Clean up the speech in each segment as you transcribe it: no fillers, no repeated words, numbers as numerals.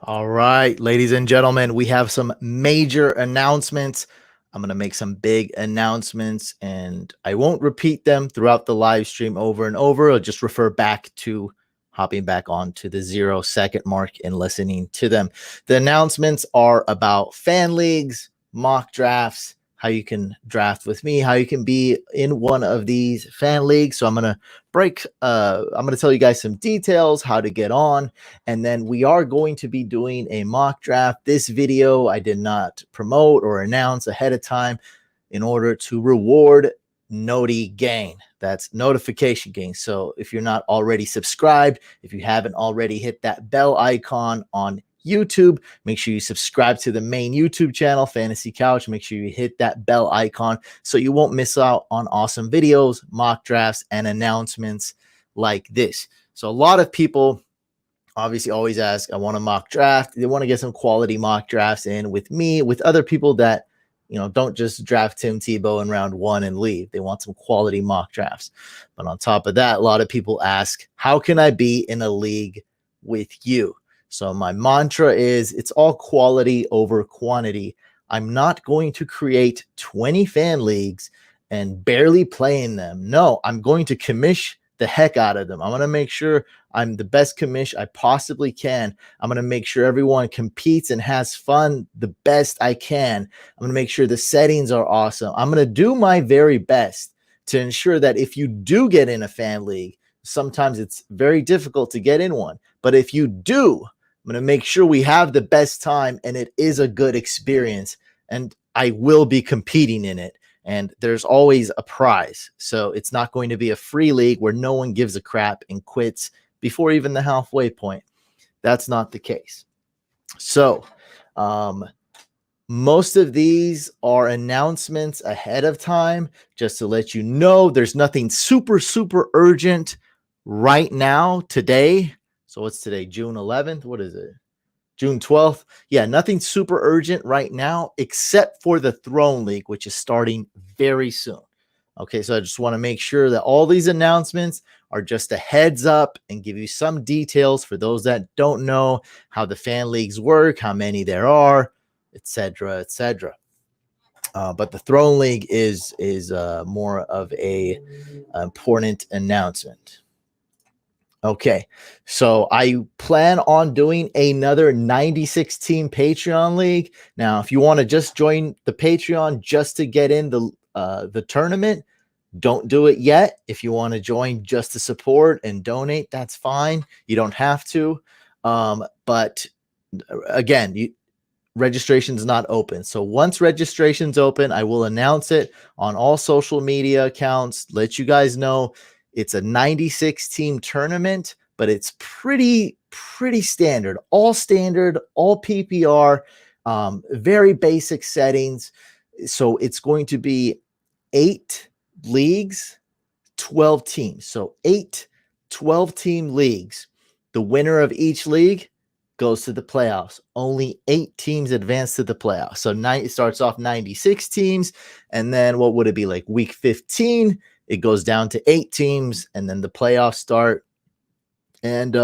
All right, ladies and gentlemen, we have some major announcements. I'm going to make some big announcements and I won't repeat them throughout the live stream over and over. I'll just refer back to hopping back on to the 0 second mark and listening to them. The announcements are about fan leagues, mock drafts, how you can draft with me, how you can be in one of these fan leagues. So I'm going to tell you guys some details, how to get on. And then we are going to be doing a mock draft. This video I did not promote or announce ahead of time in order to reward Noti Gain. That's notification gain. So if you're not already subscribed, if you haven't already hit that bell icon on YouTube, make sure you subscribe to the main YouTube channel, Fantasy Couch. Make sure you hit that bell icon so you won't miss out on awesome videos, mock drafts, and announcements like this. So a lot of people obviously always ask, I want a mock draft. They want to get some quality mock drafts in with me, with other people that, don't just draft Tim Tebow in round 1 and leave. They want some quality mock drafts. But on top of that, a lot of people ask, how can I be in a league with you? So my mantra is it's all quality over quantity. I'm not going to create 20 fan leagues and barely play in them. No, I'm going to commish the heck out of them. I'm going to make sure I'm the best commish I possibly can. I'm going to make sure everyone competes and has fun the best I can. I'm going to make sure the settings are awesome. I'm going to do my very best to ensure that if you do get in a fan league, sometimes it's very difficult to get in one. But if you do, I'm going to make sure we have the best time and it is a good experience. And I will be competing in it. And there's always a prize. So it's not going to be a free league where no one gives a crap and quits before even the halfway point. That's not the case. So most of these are announcements ahead of time, just to let you know there's nothing super, super urgent right now today. So what's today? June 11th? What is it? June 12th. Yeah, nothing super urgent right now, except for the Throne League, which is starting very soon. Okay, so I just want to make sure that all these announcements are just a heads up and give you some details for those that don't know how the fan leagues work, how many there are, etc., etc. But the Throne League is more of a important announcement. Okay, so I plan on doing another 96 team Patreon league. Now, if you want to just join the Patreon just to get in the tournament, don't do it yet. If you want to join just to support and donate, that's fine. You don't have to. But again, registration's not open. So once registration's open, I will announce it on all social media accounts, let you guys know. It's a 96 team tournament, but it's pretty standard, all PPR, very basic settings. So it's going to be 8 leagues, 12 teams. So 8 12-team leagues. The winner of each league goes to the playoffs. Only 8 teams advance to the playoffs. So it starts off 96 teams, and then what would it be, like week 15? It goes down to 8 teams, and then the playoffs start. And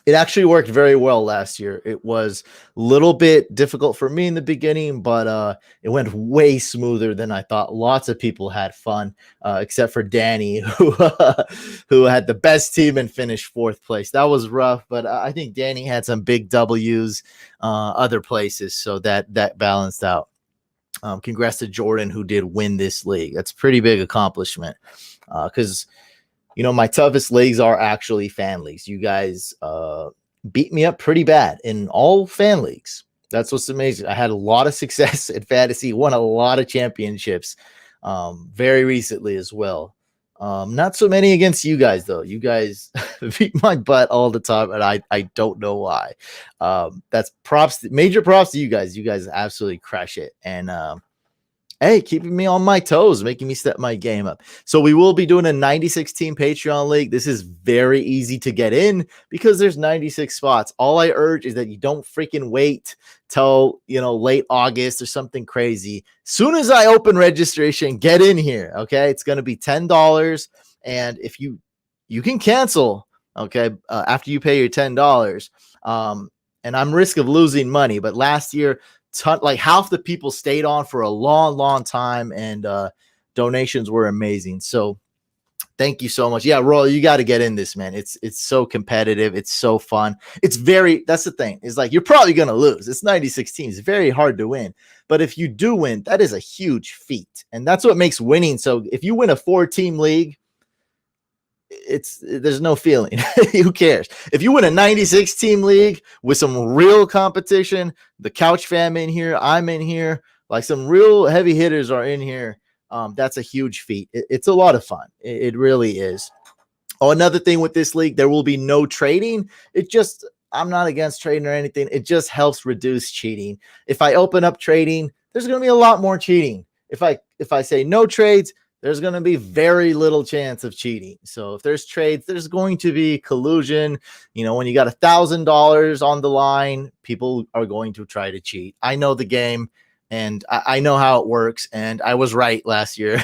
it actually worked very well last year. It was a little bit difficult for me in the beginning, but it went way smoother than I thought. Lots of people had fun, except for Danny, who had the best team and finished 4th place. That was rough, but I think Danny had some big W's other places, so that balanced out. Congrats to Jordan, who did win this league. That's a pretty big accomplishment because, my toughest leagues are actually fan leagues. You guys beat me up pretty bad in all fan leagues. That's what's amazing. I had a lot of success at fantasy, won a lot of championships very recently as well. Not so many against you guys, though. You guys beat my butt all the time, and I don't know why. That's major props to you guys. You guys absolutely crush it. And hey, keeping me on my toes, making me step my game up. So we will be doing a 96 team Patreon league. This is very easy to get in because there's 96 spots. All I urge is that you don't freaking wait till, late August or something crazy. Soon as I open registration, get in here. Okay. It's going to be $10. And if you can cancel, okay, after you pay your $10. and I'm risk of losing money, but last year, like half the people stayed on for a long, long time, and donations were amazing. So thank you so much. Yeah, Roy, you got to get in this, man. It's so competitive. It's so fun. It's very, that's the thing. It's like, you're probably going to lose. It's 96 teams. It's very hard to win. But if you do win, that is a huge feat. And that's what makes winning. So if you win a 4-team league, there's no feeling. Who cares? If you win a 96 team league with some real competition, the Couch fam in here, I'm in here, like some real heavy hitters are in here. That's a huge feat. It's a lot of fun. It really is. Oh, another thing with this league, there will be no trading. I'm not against trading or anything. It just helps reduce cheating. If I open up trading, there's going to be a lot more cheating. If I say no trades, there's going to be very little chance of cheating. So if there's trades, there's going to be collusion. You know, when you got $1,000 on the line, people are going to try to cheat. I know the game, and I know how it works, and I was right last year.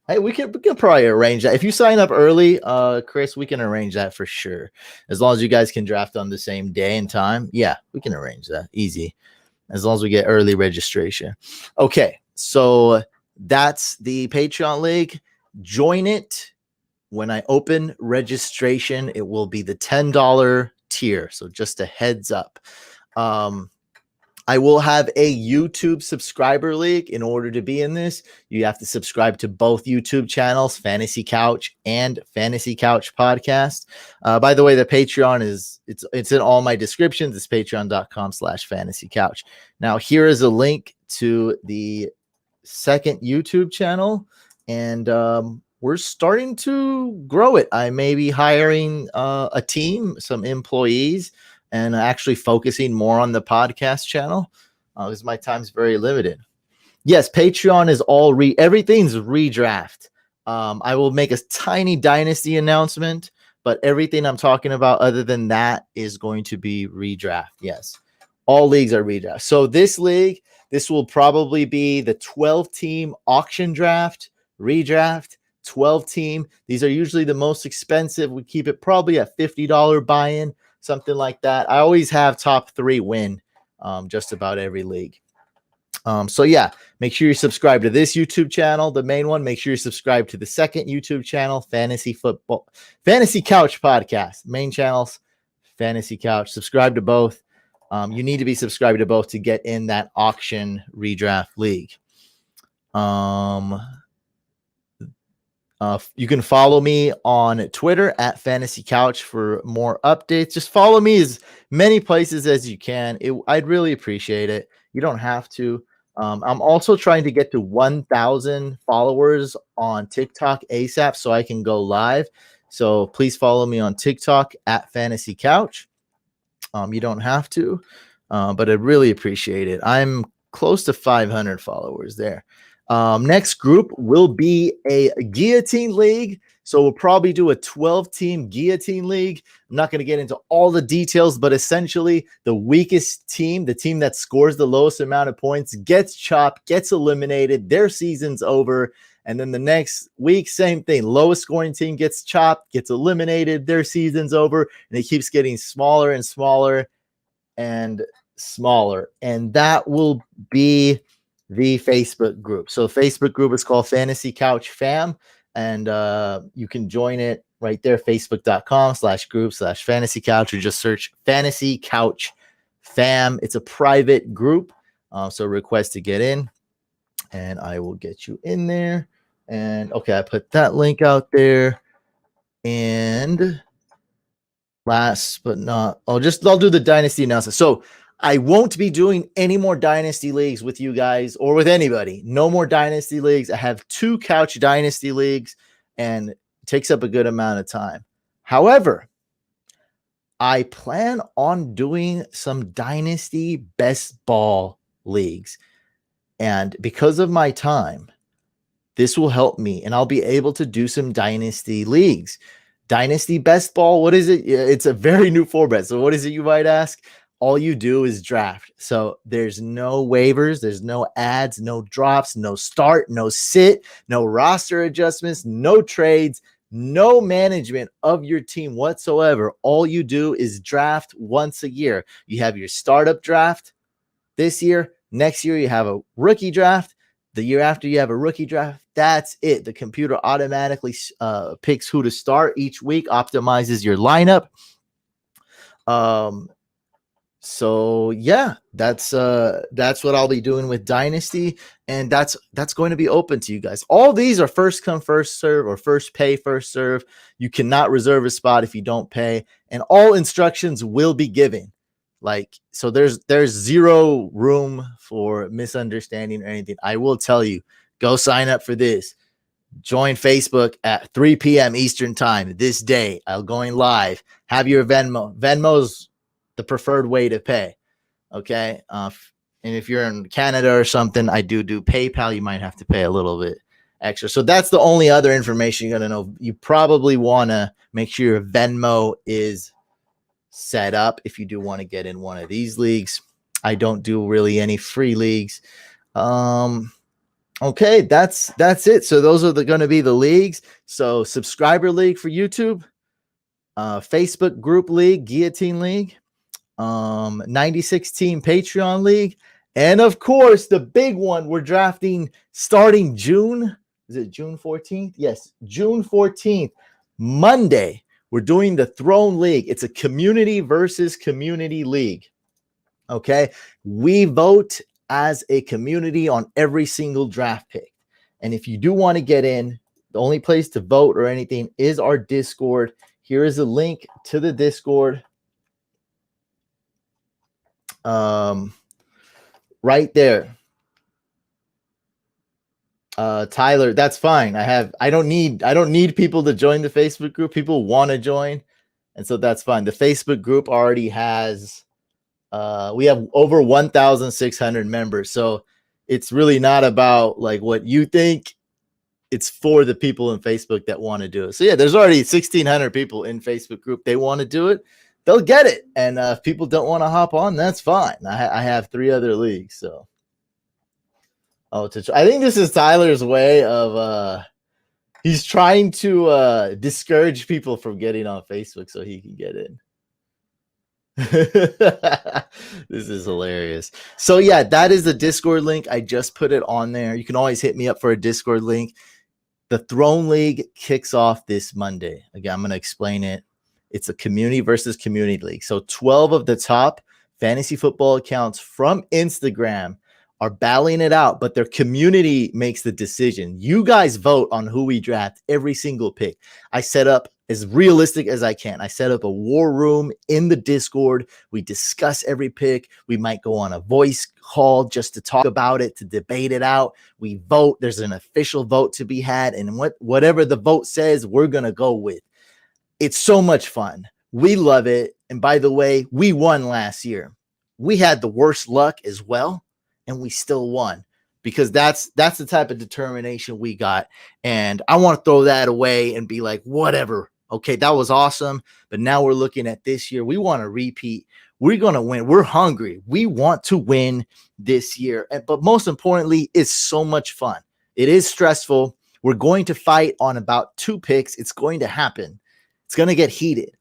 Hey, we can probably arrange that. If you sign up early, Chris, we can arrange that for sure. As long as you guys can draft on the same day and time. Yeah, we can arrange that. Easy. As long as we get early registration. Okay, so that's the Patreon league. Join it. When I open registration, it will be the $10 tier. So just a heads up. I will have a YouTube subscriber league. In order to be in this, you have to subscribe to both YouTube channels, Fantasy Couch and Fantasy Couch Podcast. By the way, the Patreon it's in all my descriptions. It's patreon.com/Fantasy Couch. Now, here is a link to the second YouTube channel, and we're starting to grow it. I may be hiring a team, some employees, and actually focusing more on the podcast channel because my time's very limited. Yes, Patreon is everything's redraft. I will make a tiny Dynasty announcement, but everything I'm talking about other than that is going to be redraft. Yes, all leagues are redraft. So this league, this will probably be the 12-team auction draft, redraft, 12-team. These are usually the most expensive. We keep it probably at $50 buy-in. Something like that. I always have top 3 win just about every league. So yeah, make sure you subscribe to this YouTube channel, the main one. Make sure you subscribe to the second YouTube channel, Fantasy Couch Podcast. Main channels, Fantasy Couch. Subscribe to both. You need to be subscribed to both to get in that auction redraft league. You can follow me on Twitter at Fantasy Couch for more updates. Just follow me as many places as you can. I'd really appreciate it. You don't have to. I'm also trying to get to 1,000 followers on TikTok ASAP so I can go live. So please follow me on TikTok at Fantasy Couch. You don't have to, but I'd really appreciate it. I'm close to 500 followers there. Next group will be a guillotine league. So we'll probably do a 12-team guillotine league. I'm not going to get into all the details, but essentially the weakest team, the team that scores the lowest amount of points, gets chopped, gets eliminated. Their season's over. And then the next week, same thing. Lowest scoring team gets chopped, gets eliminated. Their season's over. And it keeps getting smaller and smaller and smaller. And that will be the Facebook group. So Facebook group is called Fantasy Couch Fam, and you can join it right there, facebook.com/group/Fantasy Couch, or just search Fantasy Couch Fam. It's a private group, so request to get in, and I will get you in there. And okay, I put that link out there. And last but not, I'll do the Dynasty announcement. So I won't be doing any more Dynasty leagues with you guys or with anybody. No more Dynasty leagues. I have 2 Couch Dynasty leagues, and it takes up a good amount of time. However, I plan on doing some Dynasty best ball leagues. And because of my time, this will help me, and I'll be able to do some Dynasty leagues. Dynasty best ball, what is it? It's a very new format. So what is it, you might ask? All you do is draft. So there's no waivers, there's no ads, no drops, no start, no sit, no roster adjustments, no trades, no management of your team whatsoever. All you do is draft once a year. You have your startup draft this year. Next year, you have a rookie draft. The year after, you have a rookie draft. That's it. The computer automatically picks who to start each week, optimizes your lineup. So yeah, that's what I'll be doing with Dynasty, and that's going to be open to you guys. All these are first come, first serve, or first pay, first serve. You cannot reserve a spot if you don't pay, and all instructions will be given. Like, so there's zero room for misunderstanding or anything. I will tell you, go sign up for this. Join Facebook at 3 p.m. Eastern time this day. I'll going live. Have your Venmo. Venmo's the preferred way to pay. Okay. And if you're in Canada or something, I do PayPal. You might have to pay a little bit extra. So that's the only other information you're going to know. You probably want to make sure your Venmo is set up if you do want to get in one of these leagues. I don't do really any free leagues. Okay, that's it. So those are going to be the leagues. So subscriber league for YouTube, Facebook group league, Guillotine League, 96 team Patreon league, and of course the big one we're drafting starting June. Is it June 14th? Yes, June 14th, Monday. We're doing the Throne League. It's a community versus community league. Okay, we vote as a community on every single draft pick. And if you do want to get in, the only place to vote or anything is our Discord. Here is a link to the Discord. Right there. Tyler, that's fine. I don't need people to join the Facebook group. People want to join, and so that's fine. The Facebook group already has we have over 1,600 members. So it's really not about like what you think. It's for the people in Facebook that want to do it. So yeah, there's already 1,600 people in Facebook group. They want to do it. They'll get it. And if people don't want to hop on, that's fine. I have 3 other leagues. So, I think this is Tyler's way of he's trying to discourage people from getting on Facebook so he can get in. This is hilarious. So yeah, that is the Discord link. I just put it on there. You can always hit me up for a Discord link. The Throne League kicks off this Monday. Again, I'm going to explain it. It's a community versus community league. So 12 of the top fantasy football accounts from Instagram are battling it out, but their community makes the decision. You guys vote on who we draft every single pick. I set up as realistic as I can. I set up a war room in the Discord. We discuss every pick. We might go on a voice call just to talk about it, to debate it out. We vote. There's an official vote to be had. And whatever the vote says, we're going to go with. It's so much fun. We love it. And by the way, we won last year. We had the worst luck as well, and we still won because that's the type of determination we got. And I want to throw that away and be like, whatever. Okay, that was awesome. But now we're looking at this year. We want to repeat. We're going to win. We're hungry. We want to win this year. But most importantly, it's so much fun. It is stressful. We're going to fight on about 2 picks. It's going to happen. It's going to get heated.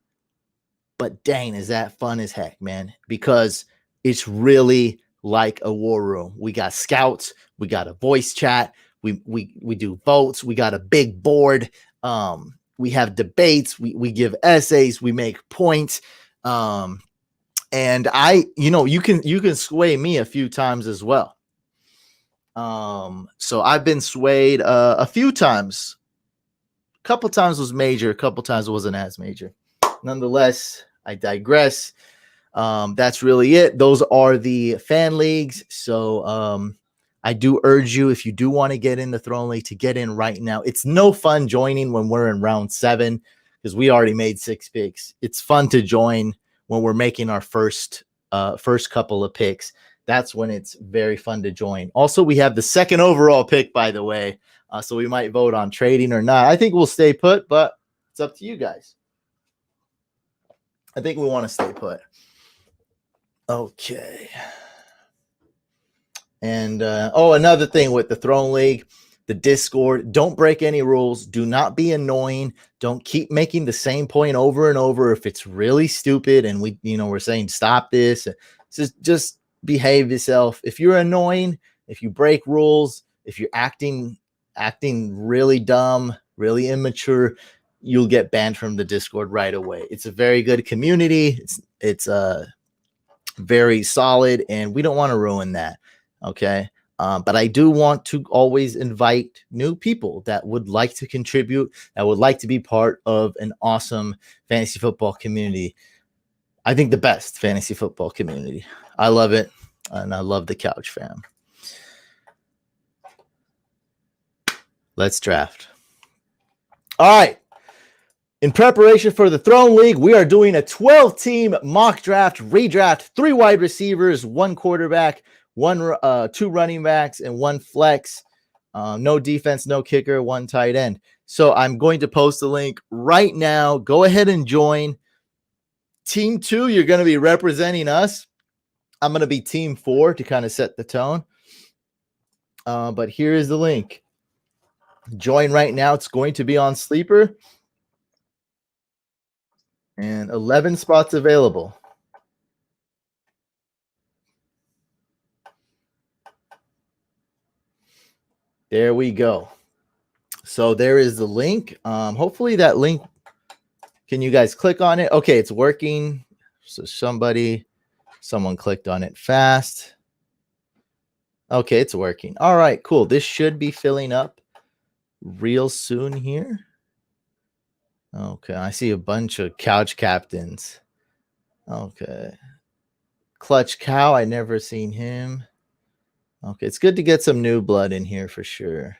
But dang, is that fun as heck, man. Because it's really like a war room. We got scouts. We got a voice chat. We do votes. We got a big board. We have debates. We give essays. We make points. And you can sway me a few times as well. So I've been swayed a few times. A couple times was major. A couple times it wasn't as major. Nonetheless, I digress. That's really it. Those are the fan leagues. So I do urge you, if you do want to get in the Throne League, to get in right now. It's no fun joining when we're in round 7 because we already made 6 picks. It's fun to join when we're making our first couple of picks. That's when it's very fun to join. Also, we have the 2nd overall pick, by the way. So we might vote on trading or not. I think we'll stay put, but it's up to you guys. I think we want to stay put. Okay. And another thing with the Throne League, the Discord. Don't break any rules. Do not be annoying. Don't keep making the same point over and over if it's really stupid and we're saying stop this. Just behave yourself. If you're annoying, if you break rules, if you're acting really dumb, really immature, you'll get banned from the Discord right away. It's a very good community. It's very solid, and we don't want to ruin that. Okay. But I do want to always invite new people that would like to contribute, that would like to be part of an awesome fantasy football community. I think the best fantasy football community. I love it, and I love the Couch fam. Let's draft. All right. In preparation for the Throne League, we are doing a 12-team mock draft, redraft, 3 wide receivers, 1 quarterback, 2 running backs, and 1 flex. No defense, no kicker, 1 tight end. So I'm going to post the link right now. Go ahead and join. Team 2, you're going to be representing us. I'm going to be team 4 to kind of set the tone. But here is the link. Join right now. It's going to be on Sleeper. And 11 spots available. There we go. So there is the link. Hopefully that link, can you guys click on it? Okay, it's working. So someone clicked on it fast. Okay, it's working. All right, cool. This should be filling up real soon here. Okay, I see a bunch of couch captains. Okay. Clutch Cow, I never seen him. Okay, it's good to get some new blood in here for sure.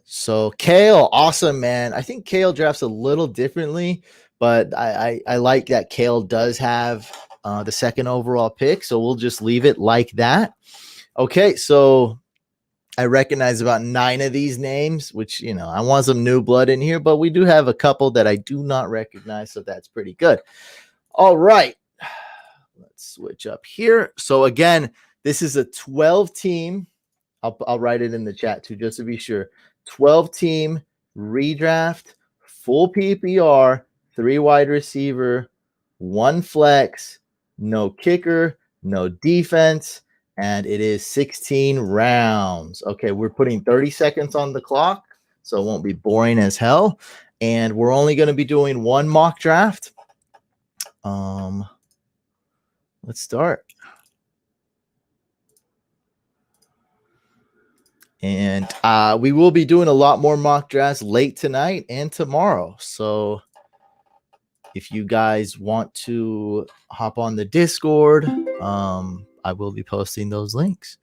So Kale, awesome, man. I think Kale drafts a little differently, but I like that Kale does have the 2nd overall pick, so we'll just leave it like that. Okay, so I recognize about 9 of these names, which, I want some new blood in here, but we do have a couple that I do not recognize, so that's pretty good. All right, let's switch up here. So again, this is a 12-team. I'll write it in the chat too, just to be sure. 12-team redraft, full PPR, 3 wide receiver, 1 flex, no kicker, no defense, and it is 16 rounds. Okay, we're putting 30 seconds on the clock, so it won't be boring as hell. And we're only going to be doing 1 mock draft. Let's start. And we will be doing a lot more mock drafts late tonight and tomorrow. So if you guys want to hop on the Discord, I will be posting those links.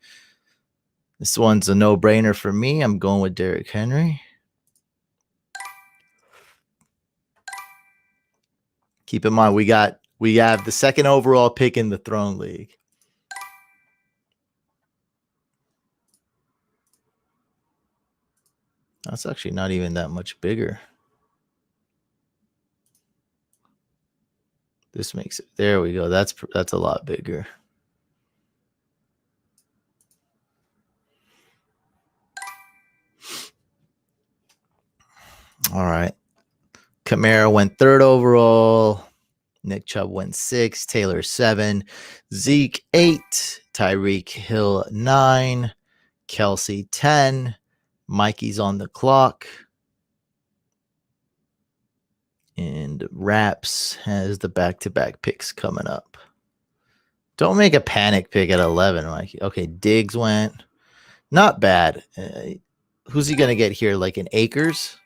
This one's a no-brainer for me. I'm going with Derrick Henry. Keep in mind, we have the 2nd overall pick in the Throne League. That's actually not even that much bigger. This makes it. There we go. That's a lot bigger. All right. Kamara went 3rd overall. Nick Chubb went 6. Taylor 7. Zeke 8. Tyreek Hill 9. Kelsey 10. Mikey's on the clock. And Raps has the back-to-back picks coming up. Don't make a panic pick at 11, Mikey. Okay, Diggs went. Not bad. Who's he going to get here? Like an Akers?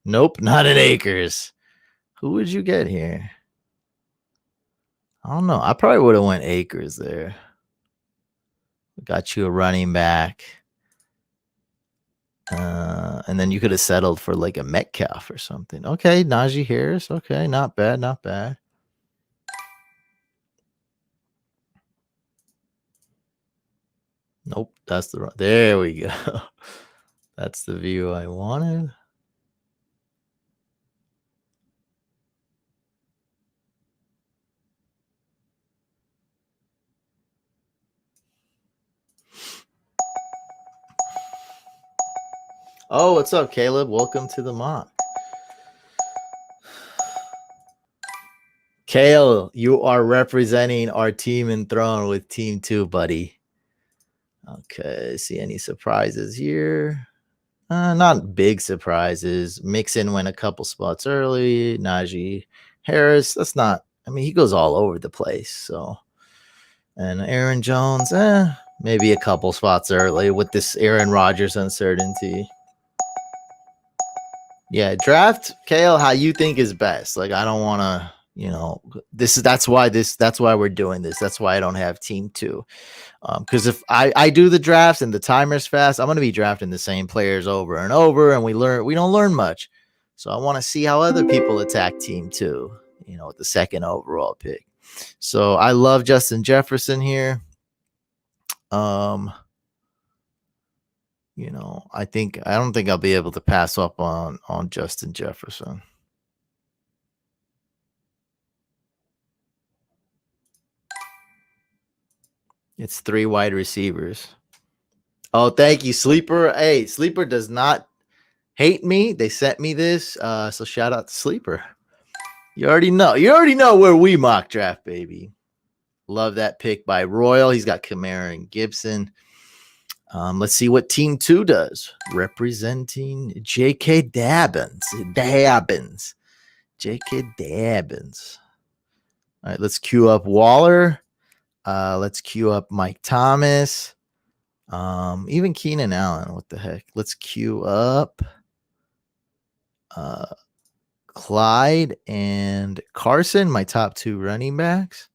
Nope, not an Akers. Who would you get here? I don't know. I probably would have went Akers there. Got you a running back. And then you could have settled for like a Metcalf or something. Okay, Najee Harris. Okay, not bad, not bad. Nope, that's the wrong. There we go. That's the view I wanted. Oh, what's up, Caleb? Welcome to the mock. Kale, you are representing our team in Throne with Team 2, buddy. Okay, see any surprises here? Not big surprises. Mixon went a couple spots early. Najee Harris, that's not, I mean, he goes all over the place. So, and Aaron Jones, maybe a couple spots early with this Aaron Rodgers uncertainty. Yeah, draft Kale how you think is best. Like, I don't want to, that's why we're doing this. That's why I don't have team 2. Because if I do the drafts and the timer's fast, I'm going to be drafting the same players over and over, and we don't learn much. So I want to see how other people attack team 2, with the second overall pick. So I love Justin Jefferson here. I don't think I'll be able to pass up on Justin Jefferson. It's 3 wide receivers. Oh, thank you, Sleeper. Hey, Sleeper does not hate me. They sent me this. So shout out to Sleeper. You already know where we mock draft, baby. Love that pick by Royal. He's got Kamara and Gibson. Let's see what Team 2 does. Representing J.K. Dobbins. J.K. Dobbins. All right, let's queue up Waller. Let's queue up Mike Thomas. Even Keenan Allen. What the heck? Let's queue up Clyde and Carson, my top 2 running backs.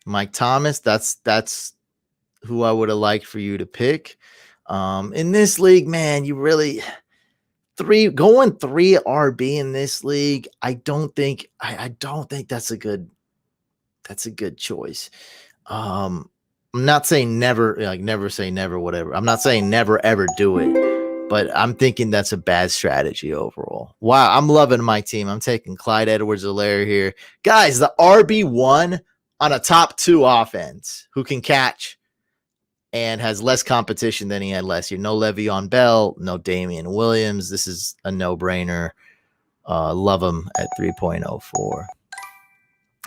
Mike Thomas, that's who I would have liked for you to pick. In this league, man, you really going 3 RB in this league. I don't think that's a good choice. I'm not saying never, like never say never, whatever. I'm not saying never ever do it, but I'm thinking that's a bad strategy overall. Wow, I'm loving my team. I'm taking Clyde Edwards-Helaire here. Guys, the RB1 on a top 2 offense who can catch and has less competition than he had last year. No Le'Veon Bell, no Damian Williams. This is a no-brainer. Love him at 3.04.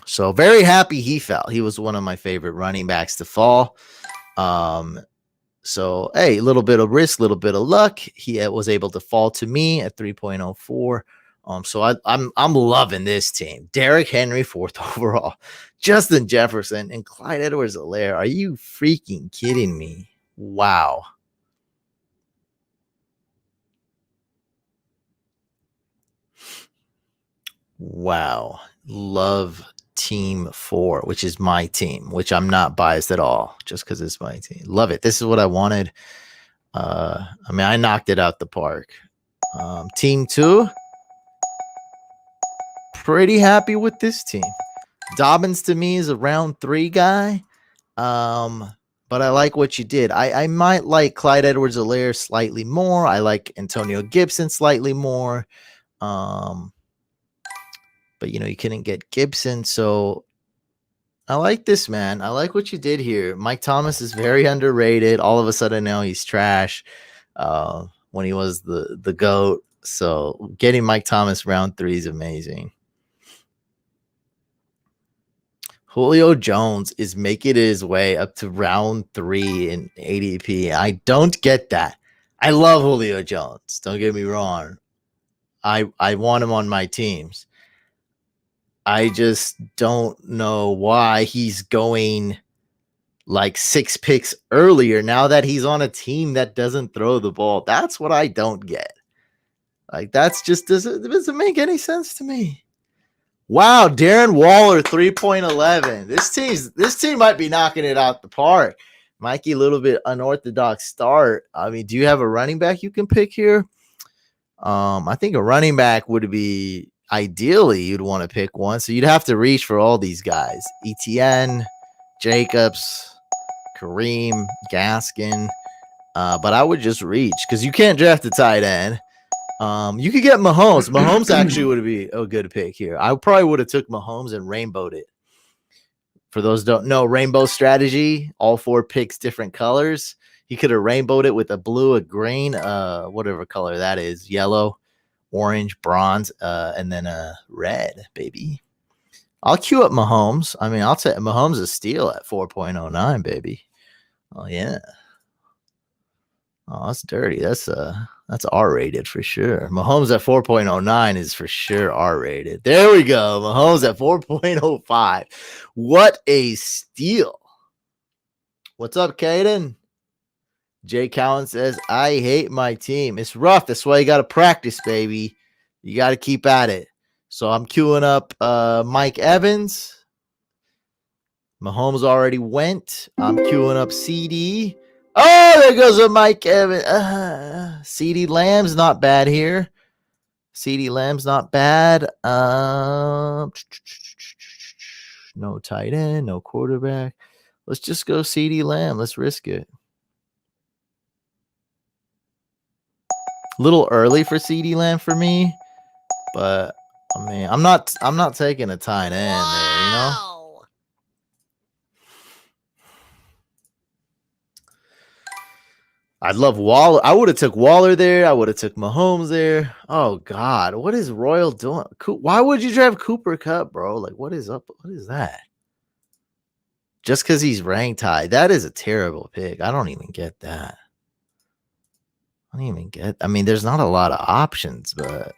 So very happy he fell. He was one of my favorite running backs to fall. So, hey, a little bit of risk, a little bit of luck. He was able to fall to me at 3.04. So I'm loving this team. Derrick Henry, 4th overall. Justin Jefferson and Clyde Edwards-Helaire. Are you freaking kidding me? Wow. Wow. Love team 4, which is my team, which I'm not biased at all, just because it's my team. Love it. This is what I wanted. I knocked it out the park. Team 2. Pretty happy with this team. Dobbins to me is a round 3 guy. But I like what you did. I might like Clyde Edwards-Helaire slightly more. I like Antonio Gibson slightly more. But you couldn't get Gibson, so I like this, man. I like what you did here. Mike Thomas is very underrated. All of a sudden now he's trash. When he was the GOAT. So getting Mike Thomas round 3 is amazing. Julio Jones is making his way up to round 3 in ADP. I don't get that. I love Julio Jones. Don't get me wrong. I want him on my teams. I just don't know why he's going like 6 picks earlier now that he's on a team that doesn't throw the ball. That's what I don't get. Like, that's just doesn't make any sense to me. Wow, Darren Waller, 3.11. This team might be knocking it out the park. Mikey, a little bit unorthodox start. I mean, do you have a running back you can pick here? I think a running back would be ideally you'd want to pick one. So you'd have to reach for all these guys. ETN, Jacobs, Kareem, Gaskin. But I would just reach because you can't draft a tight end. You could get Mahomes. Mahomes actually would be a good pick here. I probably would have took Mahomes and rainbowed it For those who don't know, rainbow strategy, all 4 picks different colors. He could have rainbowed it with a blue, a green, whatever color that is, yellow, orange, bronze, and then a red, baby. I'll queue up Mahomes. I mean, I'll take Mahomes a steal at 4.09, baby. Oh yeah. Oh, that's dirty. That's R-rated for sure. Mahomes at 4.09 is for sure R-rated. There we go. Mahomes at 4.05. What a steal. What's up, Caden? Jay Cowan says, I hate my team. It's rough. That's why you got to practice, baby. You got to keep at it. So I'm queuing up Mike Evans. Mahomes already went. I'm queuing up CD. Oh, there goes a Mike Evans. CD Lamb's not bad here. CD Lamb's not bad. No tight end, no quarterback. Let's just go CD Lamb. Let's risk it. A little early for CD Lamb for me, but I mean, I'm not taking a tight end there, you know. I'd love Waller. I would have took Waller there. I would have took Mahomes there. Oh God, what is Royal doing? Why would you draft Cooper Kupp, bro? Like, what is up? What is that? Just because he's ranked high, that is a terrible pick. I don't even get that. I don't even get. I mean, there's not a lot of options, but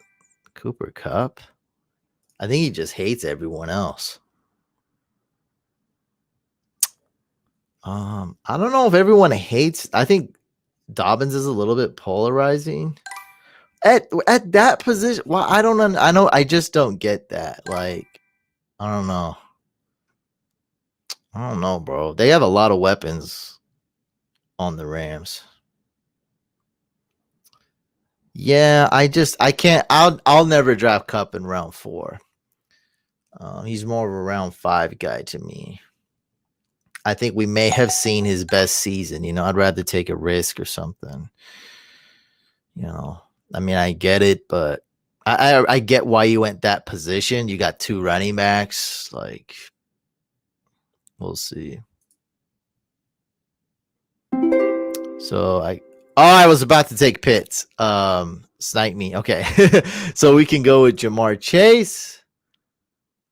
Cooper Kupp. I think he just hates everyone else. I don't know if everyone hates. I think Dobbins is a little bit polarizing at that position. Well, I don't. I know. I just don't get that. Like, I don't know. I don't know, bro. They have a lot of weapons on the Rams. Yeah, I can't. I'll never draft Kupp in round 4. He's more of a round 5 guy to me. I think we may have seen his best season. You know, I'd rather take a risk or something. You know, I mean, I get it, but I get why you went that position. You got 2 running backs. Like, we'll see. So I was about to take Pitts. Snipe me. Okay. So we can go with Jamar Chase.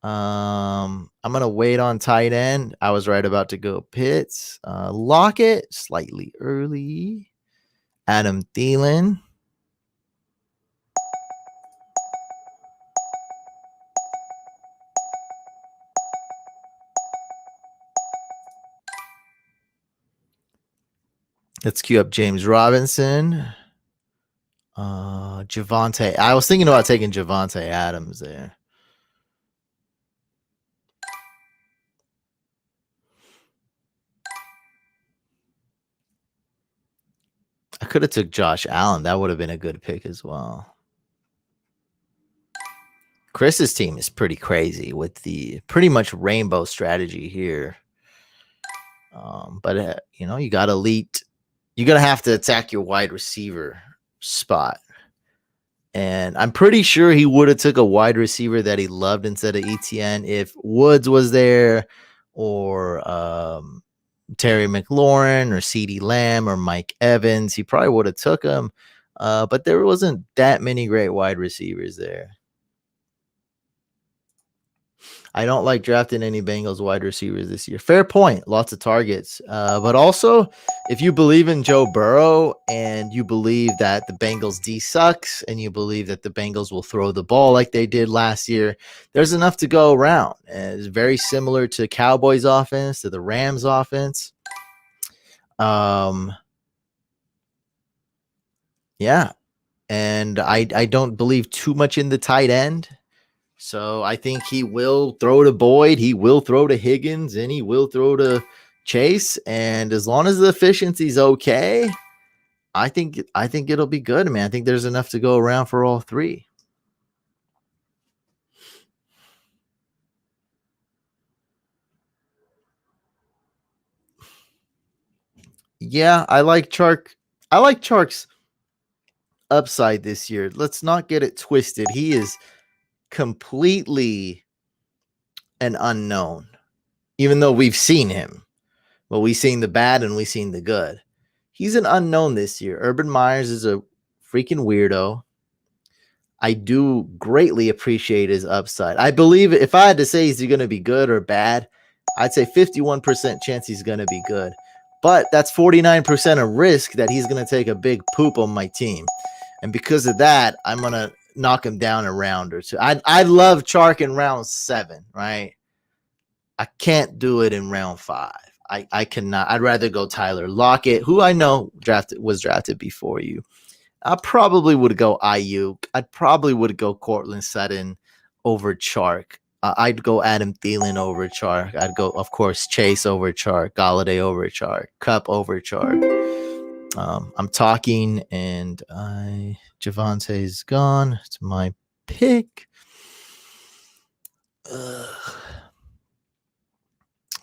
I'm gonna wait on tight end. I was right about to go Pitts. Lockett, slightly early. Adam Thielen. Let's queue up James Robinson. Javonte. I was thinking about taking Javonte Adams there. I could have took Josh Allen. That would have been a good pick as well. Chris's team is pretty crazy with the pretty much rainbow strategy here. But you know, you got elite. You're gonna have to attack your wide receiver spot. And I'm pretty sure he would have took a wide receiver that he loved instead of ETN if Woods was there, or Terry McLaurin, or CeeDee Lamb, or Mike Evans. He probably would have took him, but there wasn't that many great wide receivers there. I don't like drafting any Bengals wide receivers this year. Fair point. Lots of targets. But also, if you believe in Joe Burrow and you believe that the Bengals D sucks and you believe that the Bengals will throw the ball like they did last year, there's enough to go around. And it's very similar to Cowboys offense, to the Rams offense. Yeah. And I don't believe too much in the tight end. So I think he will throw to Boyd, he will throw to Higgins, and he will throw to Chase. And as long as the efficiency's okay, I think it'll be good, man. I think there's enough to go around for all 3. Yeah, I like Chark. I like Chark's upside this year. Let's not get it twisted. He is completely an unknown. even though we've seen him. But we've seen the bad and we've seen the good. He's an unknown this year. Urban Myers is a freaking weirdo. I do greatly appreciate his upside. I believe if I had to say he's going to be good or bad, I'd say 51% chance he's going to be good. But that's 49% of risk that he's going to take a big poop on my team. And because of that, I'm going to knock him down a round or two. I love Chark in round 7, right? I can't do it in round 5. I cannot. I'd rather go Tyler Lockett, who I know was drafted before you. I probably would go Ayuk. I probably would go Cortland Sutton over Chark. I'd go Adam Thielen over Chark. I'd go, of course, Chase over Chark, Galladay over Chark, Kupp over Chark. I'm talking, and Javonte's gone. It's my pick.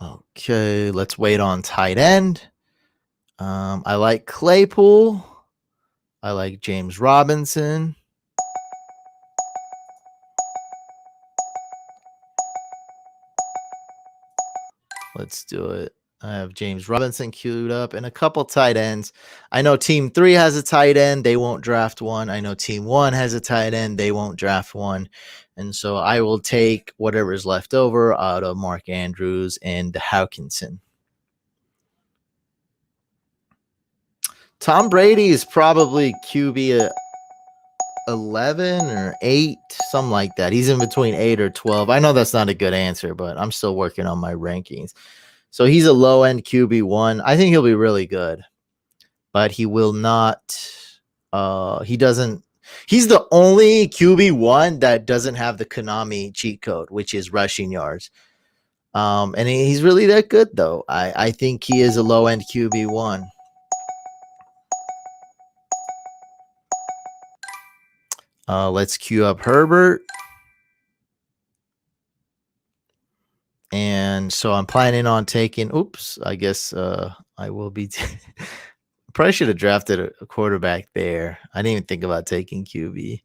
Okay, let's wait on tight end. I like Claypool. I like James Robinson. Let's do it. I have James Robinson queued up and a couple tight ends. I know Team 3 has a tight end. They won't draft one. I know Team 1 has a tight end. They won't draft one. And so I will take whatever's left over out of Mark Andrews and Hawkinson. Tom Brady is probably QB 11 or 8, something like that. He's in between 8 or 12. I know that's not a good answer, but I'm still working on my rankings. So he's a low-end QB1. I think he'll be really good, but he will not he's the only QB1 that doesn't have the Konami cheat code, which is rushing yards. And he's really that good, though. I think he is a low-end QB1. Let's queue up Herbert. And so I'm planning on taking, I guess I will be. Probably should have drafted a quarterback there. I didn't even think about taking QB.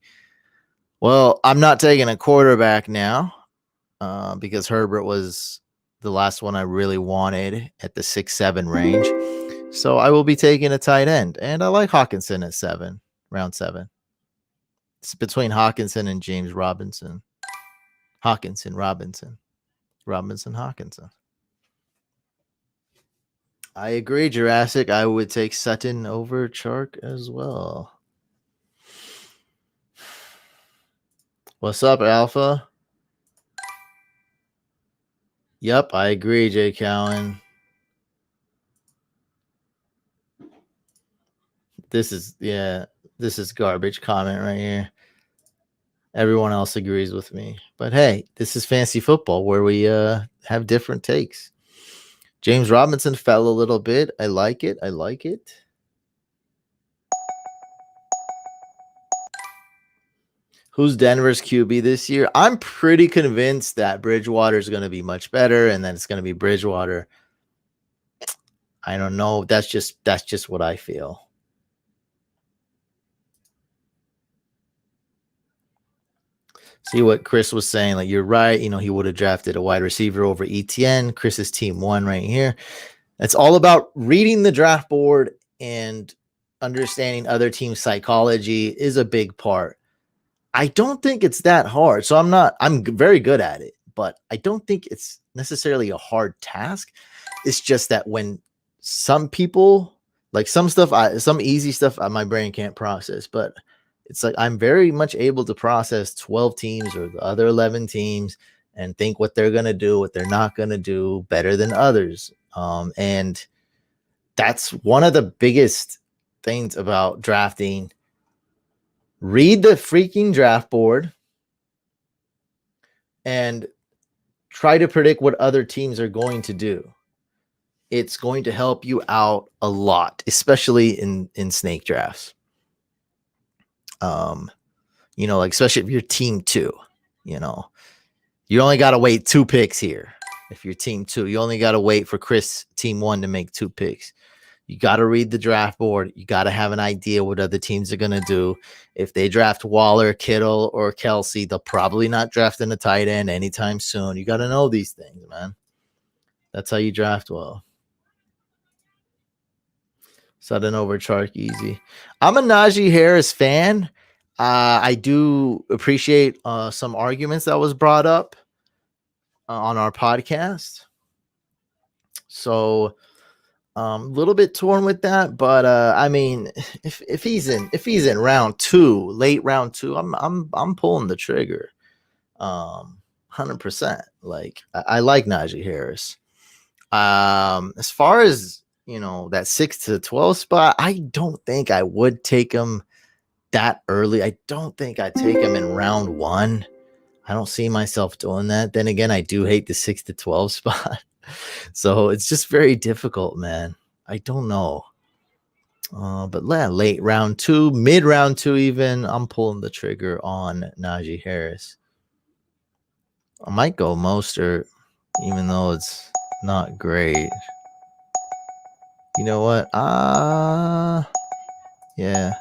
Well, I'm not taking a quarterback now because Herbert was the last one I really wanted at the 6-7 range. So I will be taking a tight end. And I like Hawkinson at 7, round 7. It's between Hawkinson and James Robinson. Robinson. I agree, Jurassic. I would take Sutton over Chark as well. What's up, Alpha? Yep, I agree, Jay Cowan. This is garbage comment right here. Everyone else agrees with me. But hey, this is fantasy football where we have different takes. James Robinson fell a little bit. I like it. Who's Denver's QB this year? I'm pretty convinced that Bridgewater is going to be much better, and then it's going to be Bridgewater. I don't know. That's just what I feel. See what Chris was saying. Like, you're right. He would have drafted a wide receiver over ETN. Chris's team 1 right here. It's all about reading the draft board and understanding other teams' psychology is a big part. I don't think it's that hard. So I'm very good at it, but I don't think it's necessarily a hard task. It's just that when some people, like some easy stuff, my brain can't process, but it's like I'm very much able to process 12 teams or the other 11 teams and think what they're going to do, what they're not going to do better than others. And that's one of the biggest things about drafting. Read the freaking draft board and try to predict what other teams are going to do. It's going to help you out a lot, especially in snake drafts. Like especially if you're team 2, you only got to wait 2 picks here. If you're team 2, you only got to wait for Chris team 1 to make 2 picks. You got to read the draft board. You got to have an idea what other teams are going to do. If they draft Waller, Kittle, or Kelsey, they'll probably not draft in a tight end anytime soon. You got to know these things, man. That's how you draft well. Sudden over Chark easy. I'm a Najee Harris fan. I do appreciate some arguments that was brought up on our podcast. So a little bit torn with that, but I mean, if he's in round 2, late round 2, I'm pulling the trigger. 100%. Like I like Najee Harris. As far as that 6 to 12 spot, I don't think I would take him that early. I don't think I'd take him in round 1. I don't see myself doing that. Then again, I do hate the 6 to 12 spot. So it's just very difficult, man. I don't know. But late round 2, mid round 2 even, I'm pulling the trigger on Najee Harris. I might go Mostert, even though it's not great. You know what? Yeah.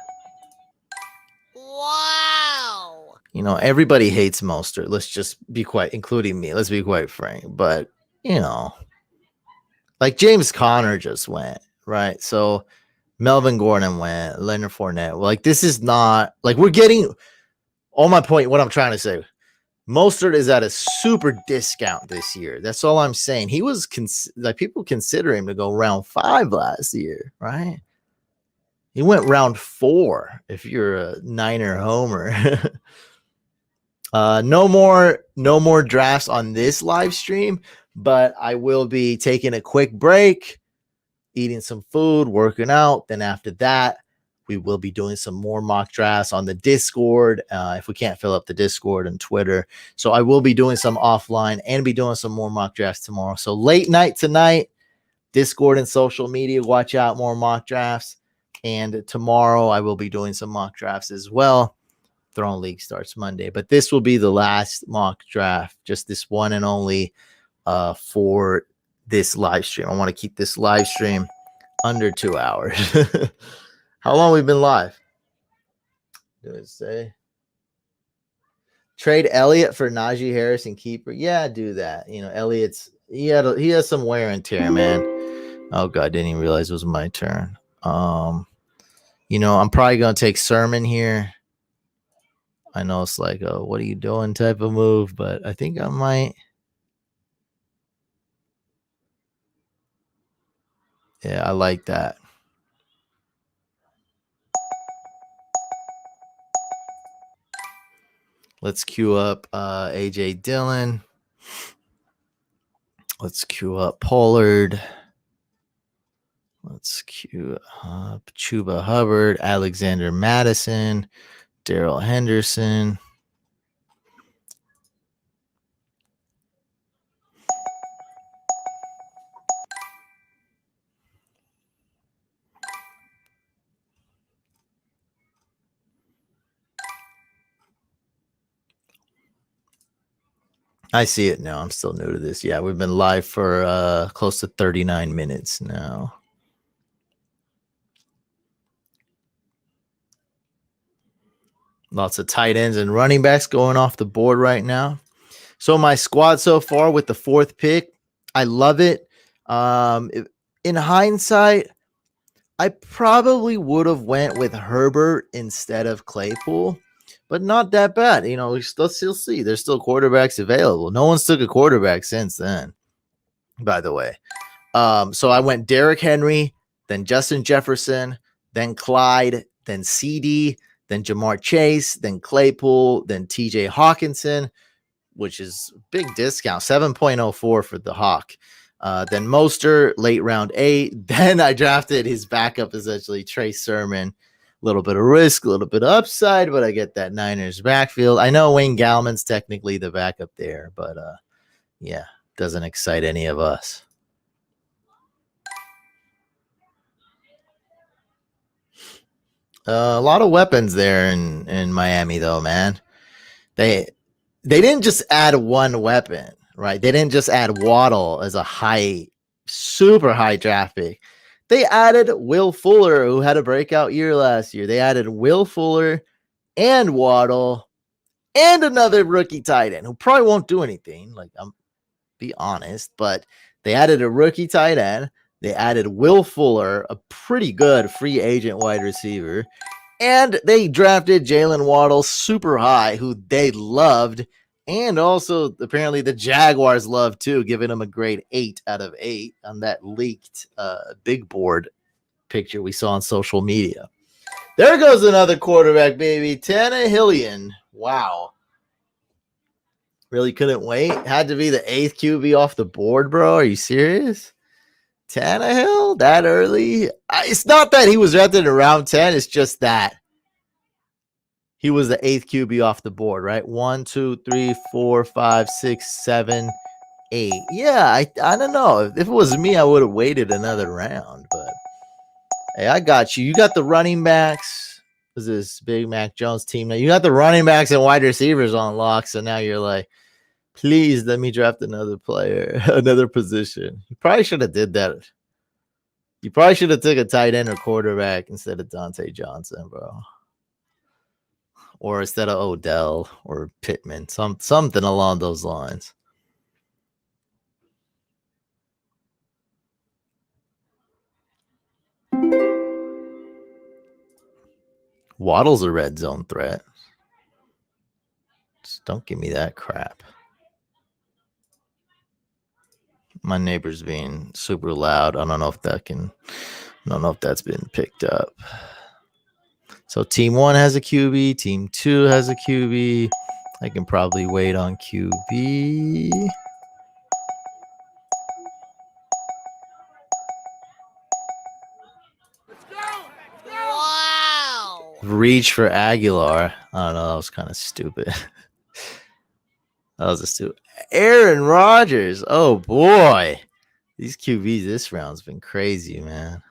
Wow. Everybody hates Mostert. Let's just be quite, including me. Let's be quite frank. But, like James Conner just went, right? So Melvin Gordon went, Leonard Fournette. Like, this is not, like, we're getting, all my point, what I'm trying to say, Mostert is at a super discount this year. That's all I'm saying. He was like people consider him to go round 5 last year, right? He went round 4 if you're a Niner homer. No more drafts on this live stream, but I will be taking a quick break, eating some food, working out. Then after that, we will be doing some more mock drafts on the Discord if we can't fill up the Discord and Twitter. So I will be doing some offline and be doing some more mock drafts tomorrow. So late night tonight, Discord and social media, watch out, more mock drafts. And tomorrow I will be doing some mock drafts as well. Throne League starts Monday. But this will be the last mock draft, just this one and only for this live stream. I want to keep this live stream under 2 hours. How long we've been live? Did it say? Trade Elliott for Najee Harris and keeper. Yeah, do that. Elliott's he has some wear and tear, man. Oh god, didn't even realize it was my turn. I'm probably gonna take Sermon here. I know it's like a what are you doing type of move, but I think I might. Yeah, I like that. Let's queue up AJ Dillon. Let's queue up Pollard. Let's queue up Chuba Hubbard, Alexander Madison, Darrell Henderson. I see it now. I'm still new to this. Yeah, we've been live for close to 39 minutes now. Lots of tight ends and running backs going off the board right now. So my squad so far with the 4th pick, I love it. In hindsight, I probably would have went with Herbert instead of Claypool, but not that bad. We still see there's still quarterbacks available. No one's took a quarterback since then, by the way. So I went Derrick Henry, then Justin Jefferson, then Clyde, then CD, then Jamar Chase, then Claypool, then TJ Hawkinson, which is big discount, 7.04 for the Hawk. Then Mostert, late round 8. Then I drafted his backup, essentially, Trey Sermon. A little bit of risk, a little bit of upside, but I get that Niners backfield. I know Wayne Gallman's technically the backup there, but yeah, doesn't excite any of us. A lot of weapons there in Miami, though, man. They didn't just add one weapon, right? They didn't just add Waddle as a super high draft pick. They added Will Fuller, who had a breakout year last year. They added Will Fuller and Waddle and another rookie tight end who probably won't do anything. Like, I'm be honest, but They added a rookie tight end. They added Will Fuller, a pretty good free agent wide receiver. And they drafted Jalen Waddle super high, who they loved. And also, apparently, the Jaguars loved too, giving him a grade 8 out of 8 on that leaked big board picture we saw on social media. There goes another quarterback, baby. Tannehillian. Wow. Really couldn't wait. Had to be the 8th QB off the board, bro. Are you serious? Tannehill that early? It's not that he was drafted in round 10. It's just that he was the 8th QB off the board, right? 1, 2, 3, 4, 5, 6, 7, 8. Yeah, I don't know. If it was me, I would have waited another round. But hey, I got you. You got the running backs. This is Big Mac Jones team. Now you got the running backs and wide receivers on lock. So now you're like, please let me draft another player, another position. You probably should have did that. You probably should have took a tight end or quarterback instead of Dante Johnson, bro. Or instead of Odell or Pittman, something along those lines. Waddle's a red zone threat. Just don't give me that crap. My neighbor's being super loud. I don't know if that's been picked up. So team 1 has a QB, team 2 has a QB. I can probably wait on QB. Wow. Reach for Aguilar. I don't know. That was kind of stupid. That was a stupid. Aaron Rodgers. Oh, boy. These QBs this round's been crazy, man.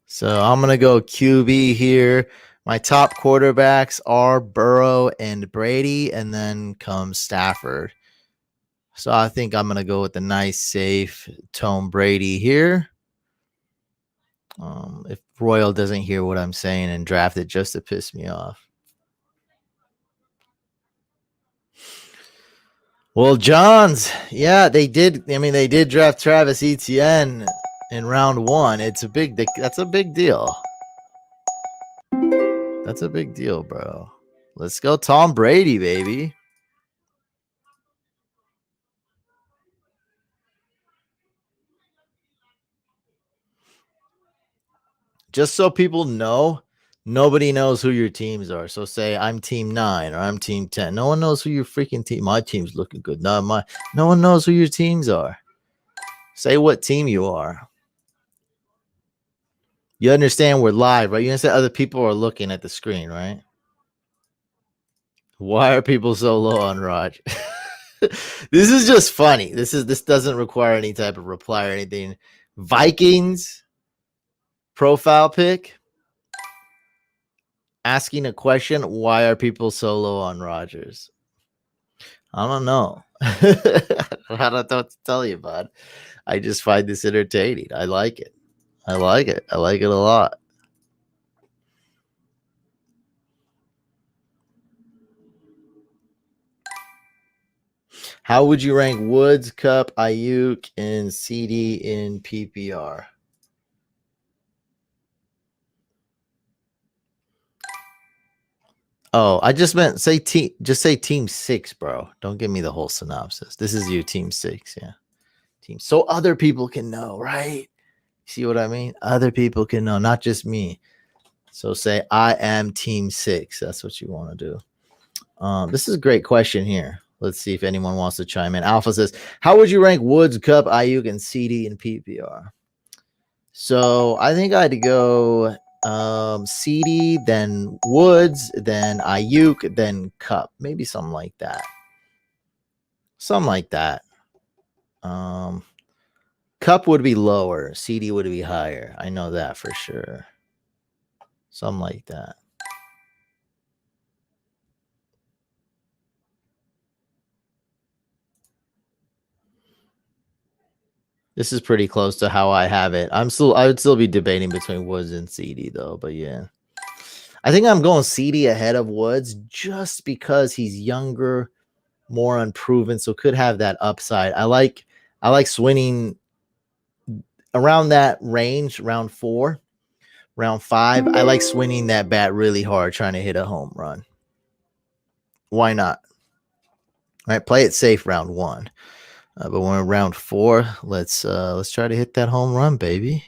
So I'm going to go QB here. My top quarterbacks are Burrow and Brady, and then comes Stafford. So I think I'm going to go with the nice, safe Tom Brady here. If Royal doesn't hear what I'm saying and draft it just to piss me off. Well, Johns, yeah, they did. I mean, they did draft Travis Etienne in round 1. That's a big deal. That's a big deal, bro. Let's go Tom Brady, baby. Just so people know, nobody knows who your teams are. So say I'm team 9 or I'm team 10. No one knows who your freaking team. My team's looking good. No one knows who your teams are. Say what team you are. You understand we're live, right? You understand other people are looking at the screen, right? Why are people so low on Raj? This is just funny. This doesn't require any type of reply or anything. Vikings profile pic asking a question. Why are people so low on Rodgers? I don't know. I don't know what to tell you, bud. I just find this entertaining. I like it. I like it a lot. How would you rank Woods, Cup, Ayuk, and CD in PPR? Oh, I just meant say team 6, bro. Don't give me the whole synopsis. This is you, team 6, yeah. Team, so other people can know, right? See what I mean? Other people can know, not just me. So say I am team 6. That's what you want to do. This is a great question here. Let's see if anyone wants to chime in. Alpha says, how would you rank Woods, Cup, Ayuk, and CD in PPR? So I think I'd go CD, then Woods, then Ayuk, then Cup. Maybe something like that. Cup would be lower. CD would be higher. I know that for sure. Something like that. This is pretty close to how I have it. I would still be debating between Woods and CD though, but yeah. I think I'm going CD ahead of Woods just because he's younger. more unproven, so could have that upside. I like swinging around that range, round 4, round 5. I like swinging that bat really hard, trying to hit a home run. Why not? All right, play it safe round 1. But we're in round 4. Let's try to hit that home run, baby.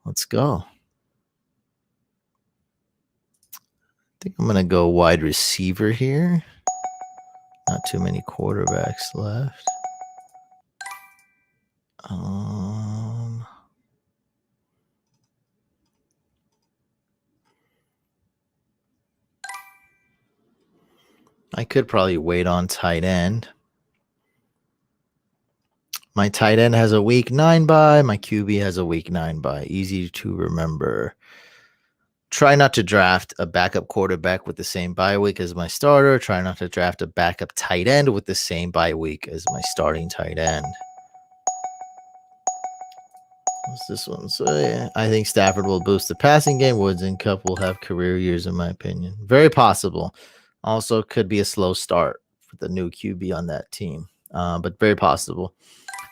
Let's go. I think I'm gonna go wide receiver here. Not too many quarterbacks left. I could probably wait on tight end. My tight end has a week 9 bye. My QB has a week 9 bye. Easy to remember. Try not to draft a backup quarterback with the same bye week as my starter. Try not to draft a backup tight end with the same bye week as my starting tight end. What's this one say? I think Stafford will boost the passing game. Woods and Cup will have career years, in my opinion. Very possible. Also, could be a slow start for the new QB on that team, but very possible.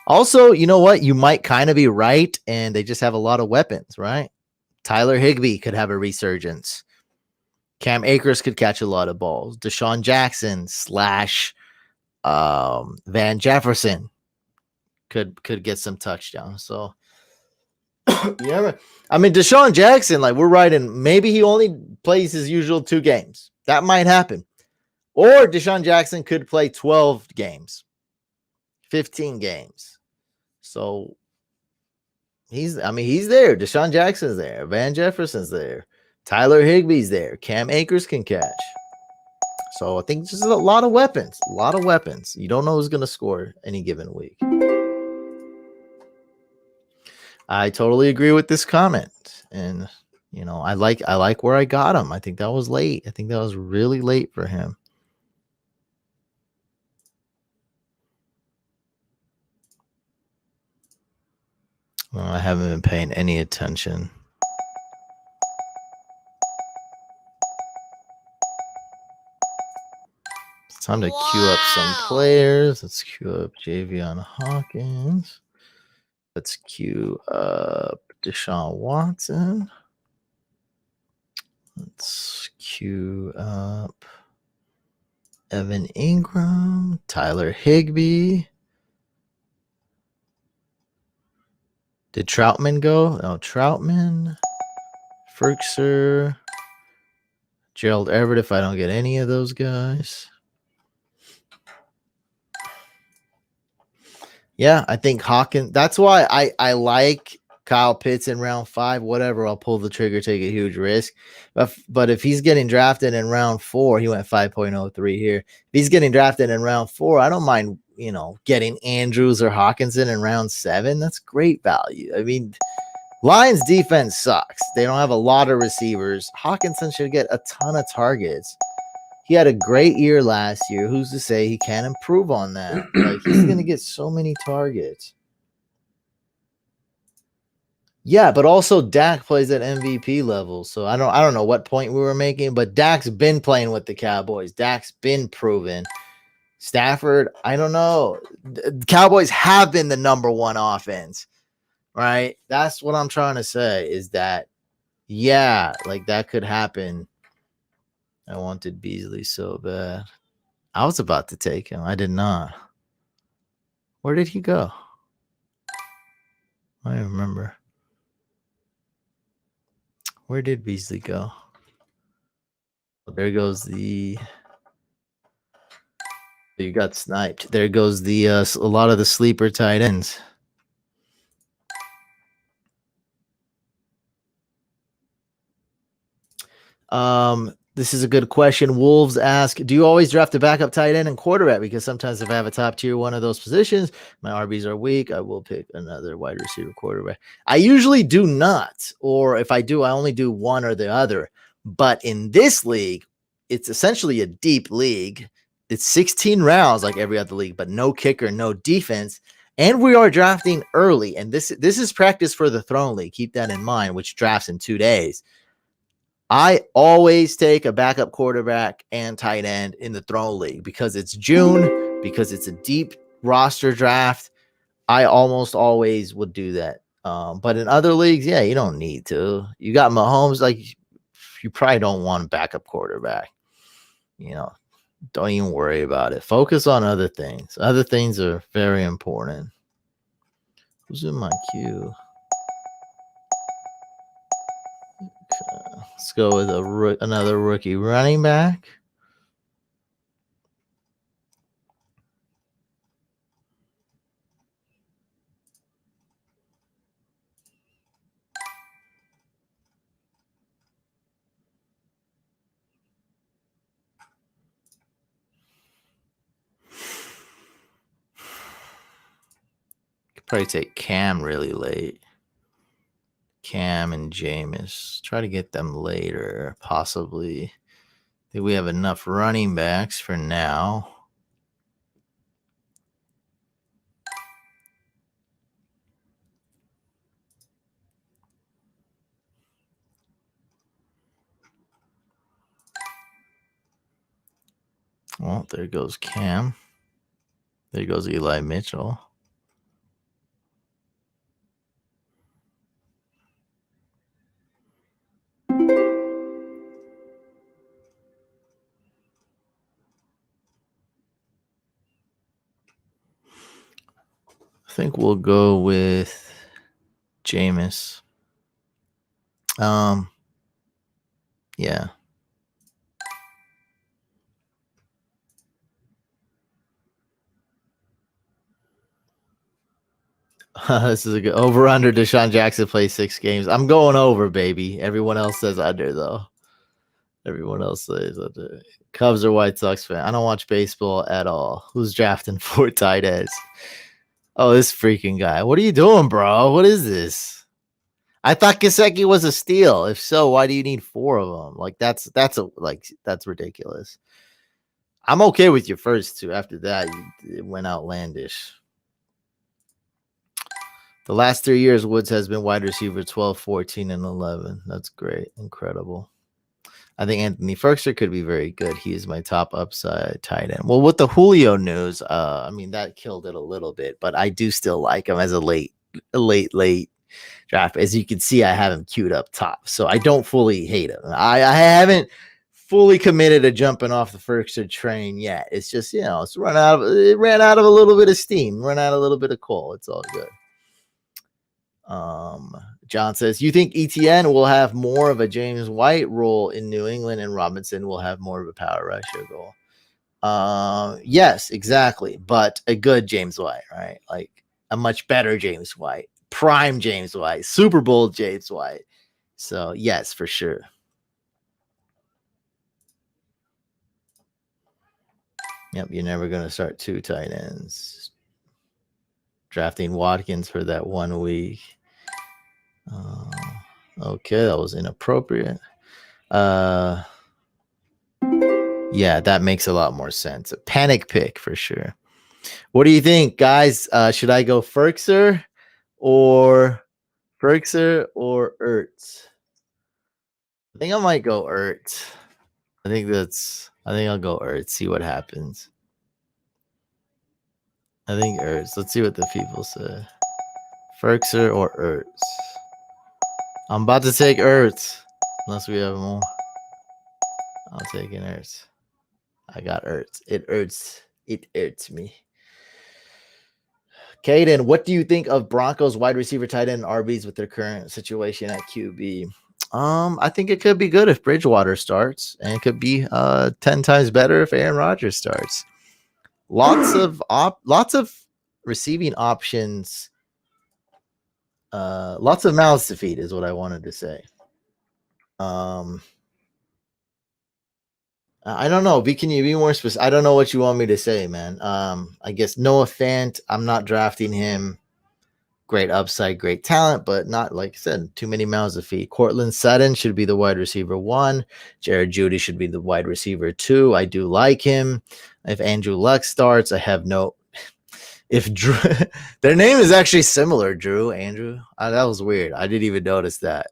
Also, you know what? You might kind of be right, and they just have a lot of weapons, right? Tyler Higbee could have a resurgence. Cam Akers could catch a lot of balls. Deshaun Jackson / Van Jefferson could get some touchdowns. So, yeah, I mean, Deshaun Jackson, like we're riding. Maybe he only plays his usual 2 games. That might happen. Or Deshaun Jackson could play 12 games, 15 games. So he's there. Deshaun Jackson's there. Van Jefferson's there. Tyler Higbee's there. Cam Akers can catch. So I think just a lot of weapons. A lot of weapons. You don't know who's going to score any given week. I totally agree with this comment. And, you know, I like where I got him. I think that was late. I think that was really late for him. Well, I haven't been paying any attention. It's time to queue up some players. Let's queue up Javion Hawkins. Let's queue up Deshaun Watson. Let's queue up Evan Ingram, Tyler Higbee. Did Troutman go? No, Troutman, Ferkser, Gerald Everett if I don't get any of those guys. Yeah, I think Hawkins. That's why I like Kyle Pitts in round 5. Whatever, I'll pull the trigger, take a huge risk. But if he's getting drafted in round 4, he went 5.03 here. If he's getting drafted in round 4, I don't mind, you know, getting Andrews or Hawkinson in round 7. That's great value. I mean, Lions defense sucks. They don't have a lot of receivers. Hawkinson should get a ton of targets. He had a great year last year. Who's to say he can't improve on that? Like, he's going to get so many targets. Yeah, but also Dak plays at MVP level. So I don't know what point we were making, but Dak's been playing with the Cowboys. Dak's been proven. Stafford, I don't know. The Cowboys have been the number 1 offense, right? That's what I'm trying to say is that, yeah, like that could happen. I wanted Beasley so bad. I was about to take him. I did not. Where did he go? I don't remember. Where did Beasley go? There goes the... You got sniped. There goes the a lot of the sleeper tight ends. This is a good question. Wolves ask, do you always draft a backup tight end and quarterback? Because sometimes if I have a top tier one of those positions, my RBs are weak, I will pick another wide receiver quarterback. I usually do not. Or if I do, I only do one or the other. But in this league, it's essentially a deep league. It's 16 rounds like every other league, but no kicker, no defense. And we are drafting early. And this is practice for the Throne League. Keep that in mind, which drafts in 2 days. I always take a backup quarterback and tight end in the Throne League because it's June, because it's a deep roster draft. I almost always would do that. But in other leagues, yeah, you don't need to. You got Mahomes, like you probably don't want a backup quarterback. Don't even worry about it. Focus on other things. Other things are very important. Who's in my queue? Okay. Let's go with another rookie running back. Could probably take Cam really late. Cam and Jameis. Try to get them later, possibly. I think we have enough running backs for now. Well, there goes Cam. There goes Eli Mitchell. I think we'll go with Jameis. Yeah. This is a good over under. Deshaun Jackson plays 6 games. I'm going over, baby. Everyone else says under, though. Everyone else says under. Cubs or White Sox fan. I don't watch baseball at all. Who's drafting 4 tight ends? Oh, this freaking guy. What are you doing, bro? What is this? I thought Gesicki was a steal. If so, why do you need 4 of them? Like that's ridiculous. I'm okay with your first 2. After that, it went outlandish. The last 3 years, Woods has been wide receiver 12, 14, and 11. That's great. Incredible. I think Anthony Ferguson could be very good. He is my top upside tight end. Well, with the Julio news, I mean, that killed it a little bit, but I do still like him as a late draft. As you can see, I have him queued up top, so I don't fully hate him. I haven't fully committed to jumping off the Ferguson train yet. It's just, it ran out of a little bit of steam, run out a little bit of coal. It's all good. John says, you think ETN will have more of a James White role in New England and Robinson will have more of a power ratio goal? Yes, exactly. But a good James White, right? Like a much better James White, prime James White, Super Bowl James White. So yes, for sure. Yep, you're never going to start 2 tight ends. Drafting Watkins for that 1 week. Okay, that was inappropriate. Yeah, that makes a lot more sense. A panic pick for sure. What do you think, guys? Should I go Ferkser or Ertz? I think I might go Ertz. I think I'll go Ertz. See what happens. I think Ertz. Let's see what the people say. Ferkser or Ertz? I'm about to take Ertz. Unless we have more. I'm taking Ertz. I got Ertz. It hurts me. Caden, what do you think of Broncos wide receiver, tight end, and RBs with their current situation at QB? I think it could be good if Bridgewater starts, and it could be 10 times better if Aaron Rodgers starts. Lots of receiving options. Lots of mouths to feed is what I wanted to say. I don't know. Can you be more specific? I don't know what you want me to say, man. I guess Noah Fant, I'm not drafting him. Great upside, great talent, but not, like I said, too many mouths to feed. Cortland Sutton should be the wide receiver 1. Jared Jeudy should be the wide receiver 2. I do like him. If Andrew Luck starts, I have no. If Drew, their name is actually similar, Andrew. That was weird. I didn't even notice that.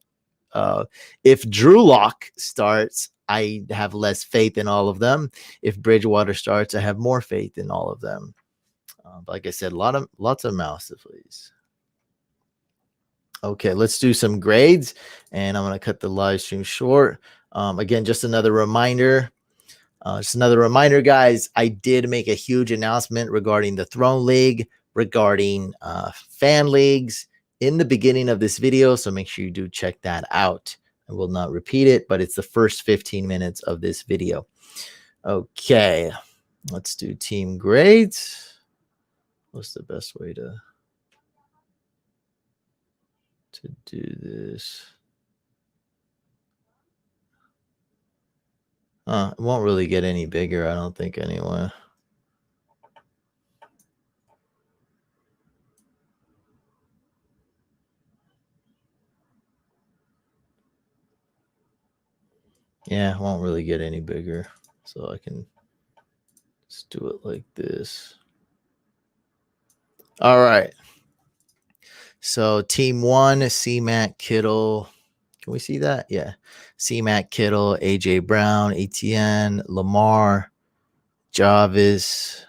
If Drew Lock starts, I have less faith in all of them. If Bridgewater starts, I have more faith in all of them. Like I said, lots of mouse to please. Okay, let's do some grades, and I'm going to cut the live stream short. Again, just another reminder. Guys. I did make a huge announcement regarding the Throne League, regarding fan leagues in the beginning of this video. So make sure you do check that out. I will not repeat it, but it's the first 15 minutes of this video. Okay, let's do team grades. What's the best way to do this? It won't really get any bigger, I don't think, anyway. Yeah, it won't really get any bigger. So I can just do it like this. All right. So team 1, C-Mac, Kittle. Can we see that? Yeah. C-Mac, Kittle, A.J. Brown, Etienne, Lamar, Jarvis,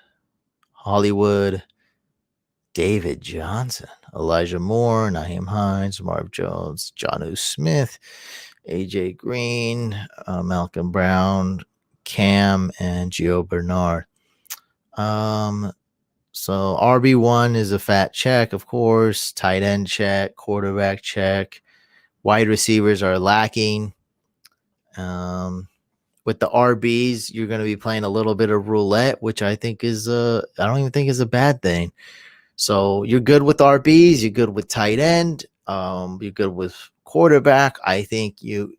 Hollywood, David Johnson, Elijah Moore, Naheem Hines, Marv Jones, Jonnu Smith, A.J. Green, Malcolm Brown, Cam, and Gio Bernard. So RB1 is a fat check, of course. Tight end check, quarterback check. Wide receivers are lacking. With the RBs, you're going to be playing a little bit of roulette, which I think is I don't even think is a bad thing. So you're good with RBs, you're good with tight end, you're good with quarterback. I think you're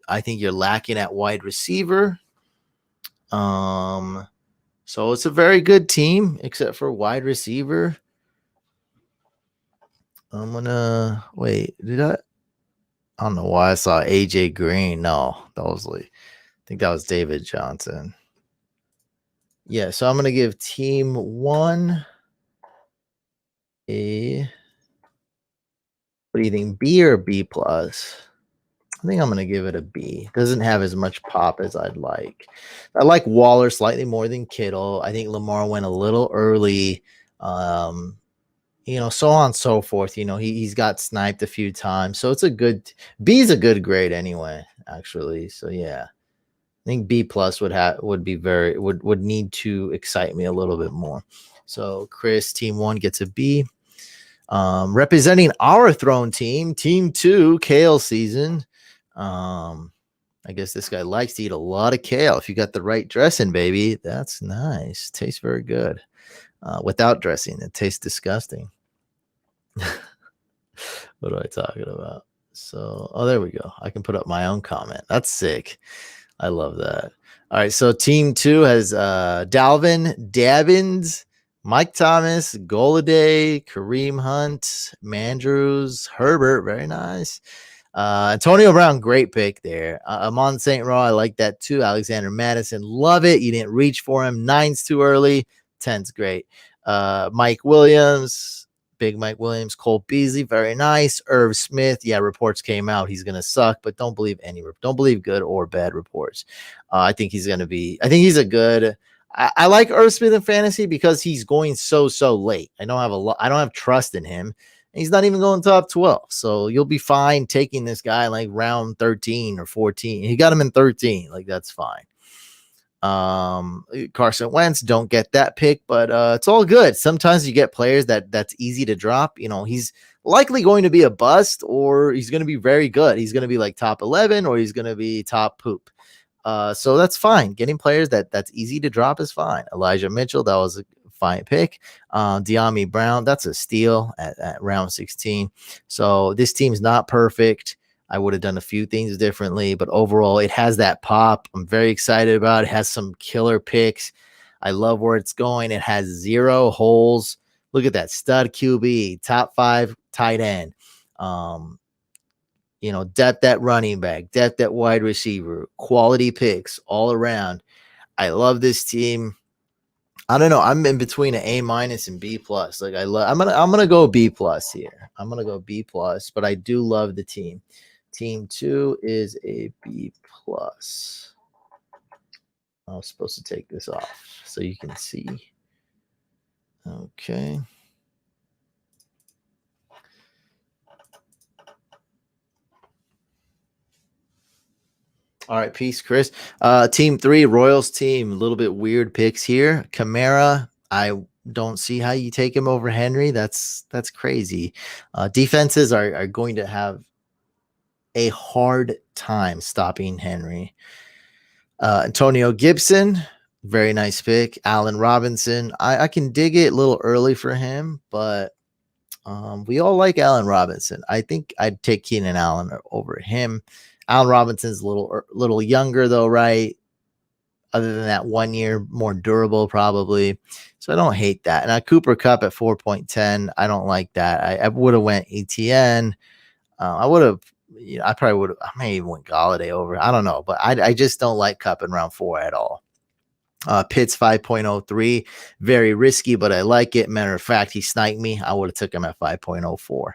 lacking at wide receiver. So it's a very good team, except for wide receiver. I'm gonna wait. I don't know why I saw AJ Green. No, that was I think that was David Johnson. Yeah, so I'm gonna give team 1 a, what do you think, B or B plus? I think I'm gonna give it a B. Doesn't have as much pop as I'd like. I like Waller slightly more than Kittle. I think Lamar went a little early. So on and so forth. He's got sniped a few times. So it's a good B is a good grade anyway, actually. So yeah. I think B plus would need to excite me a little bit more. So Chris, team 1 gets a B. Representing our throne team 2, kale season. I guess this guy likes to eat a lot of kale. If you got the right dressing, baby, that's nice. Tastes very good. Without dressing, it tastes disgusting. What am I talking about? So, there we go. I can put up my own comment. That's sick. I love that. All right, so team 2 has Dalvin, Dabbins, Mike Thomas, Golladay, Kareem Hunt, Mandrews, Herbert, very nice. Antonio Brown, great pick there. Amon St. Raw, I like that too. Alexander Madison, love it. You didn't reach for him. 9's too early. 10's great. Mike Williams, big Mike Williams. Cole Beasley, very nice. Irv Smith, yeah, reports came out he's gonna suck, but don't believe good or bad reports. I think he's a good. I like Irv Smith in fantasy because he's going so late. I don't have trust in him. He's not even going top 12. So you'll be fine taking this guy like round 13 or 14. He got him in 13. Like, that's fine. Carson Wentz, don't get that pick, but it's all good. Sometimes you get players that's easy to drop. He's likely going to be a bust, or he's going to be very good. He's going to be like top 11, or he's going to be top poop. So that's fine. Getting players that's easy to drop is fine. Elijah Mitchell, that was a fine pick. De'Ami Brown, that's a steal at round 16. So this team's not perfect. I would have done a few things differently, but overall it has that pop. I'm very excited about it. It has some killer picks. I love where it's going. It has 0 holes. Look at that. Stud QB, top 5 tight end. Depth at running back, depth at wide receiver, quality picks all around. I love this team. I don't know. I'm in between an A- and B plus. I'm gonna go B plus here. I'm gonna go B plus, but I do love the team. Team 2 is a B plus. I was supposed to take this off so you can see. Okay. All right, peace, Chris. Team 3, Royals team, a little bit weird picks here. Kamara, I don't see how you take him over Henry. That's crazy. Defenses are going to have a hard time stopping Henry. Antonio Gibson, very nice pick. Allen Robinson, I can dig it a little early for him, but we all like Allen Robinson. I think I'd take Keenan Allen over him. Allen Robinson's a little younger though, right? Other than that 1 year, more durable probably. So I don't hate that. And Cooper Kupp at 4.10, I don't like that. I would have went ETN. I would have. I probably would have. I may even went Galladay over. I don't know, but I just don't like Kupp in round 4 at all. Pitts 5.03, very risky, but I like it. Matter of fact, he sniped me. I would have took him at 5.04.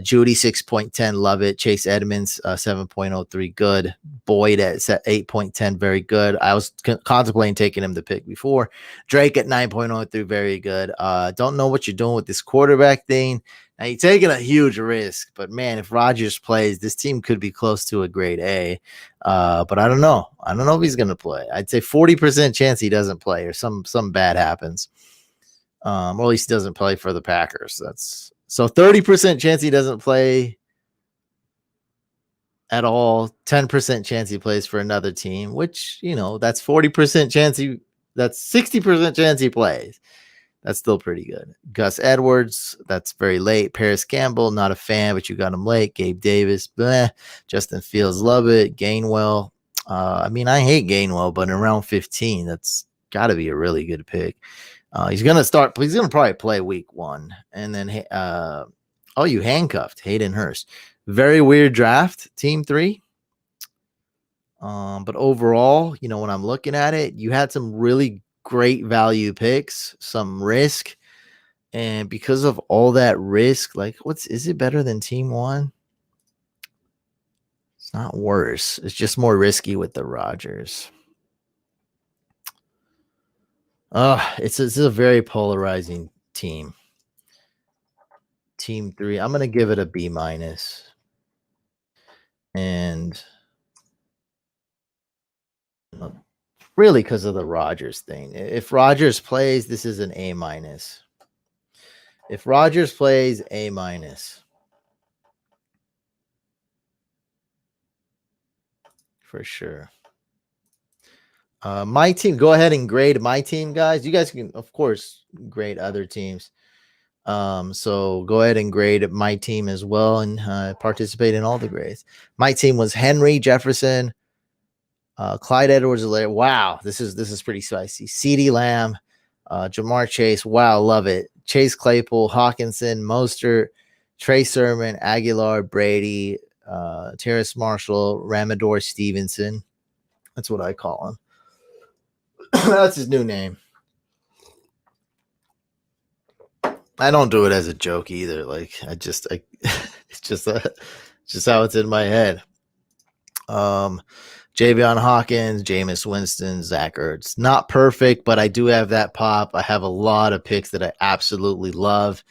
Judy 6.10, love it. Chase Edmonds 7.03, good. Boyd at 8.10, very good. I was contemplating taking him to pick before. Drake at 9.03, very good. Don't know what you're doing with this quarterback thing. Now you're taking a huge risk, but man, if Rodgers plays, this team could be close to a grade A. But I don't know. I don't know if he's going to play. I'd say 40% chance he doesn't play or some bad happens. Or at least he doesn't play for the Packers. That's so 30% chance he doesn't play at all. 10% chance he plays for another team, which, that's 40% chance that's 60% chance he plays. That's still pretty good. Gus Edwards, that's very late. Paris Campbell, not a fan, but you got him late. Gabe Davis, bleh. Justin Fields, love it. Gainwell, I hate Gainwell, but in round 15, that's got to be a really good pick. He's going to probably play week 1. And then, you handcuffed Hayden Hurst. Very weird draft, team 3. But overall, when I'm looking at it, you had some really great value picks, some risk. And because of all that risk, is it better than team 1? It's not worse. It's just more risky with the Rodgers. It's a very polarizing team. Team 3. I'm going to give it a B-. And really because of the Rodgers thing. If Rodgers plays, this is an A-. If Rodgers plays, A-. For sure. My team, go ahead and grade my team, guys. You guys can, of course, grade other teams. So go ahead and grade my team as well and participate in all the grades. My team was Henry, Jefferson, Clyde Edwards-Helaire. Wow, this is pretty spicy. CeeDee Lamb, Jamar Chase. Wow, love it. Chase Claypool, Hawkinson, Mostert, Trey Sermon, Aguilar, Brady, Terrace Marshall, Ramador Stevenson. That's what I call him. That's his new name. I don't do it as a joke either. It's just how it's in my head. Javion Hawkins, Jameis Winston, Zach Ertz. Not perfect, but I do have that pop. I have a lot of picks that I absolutely love.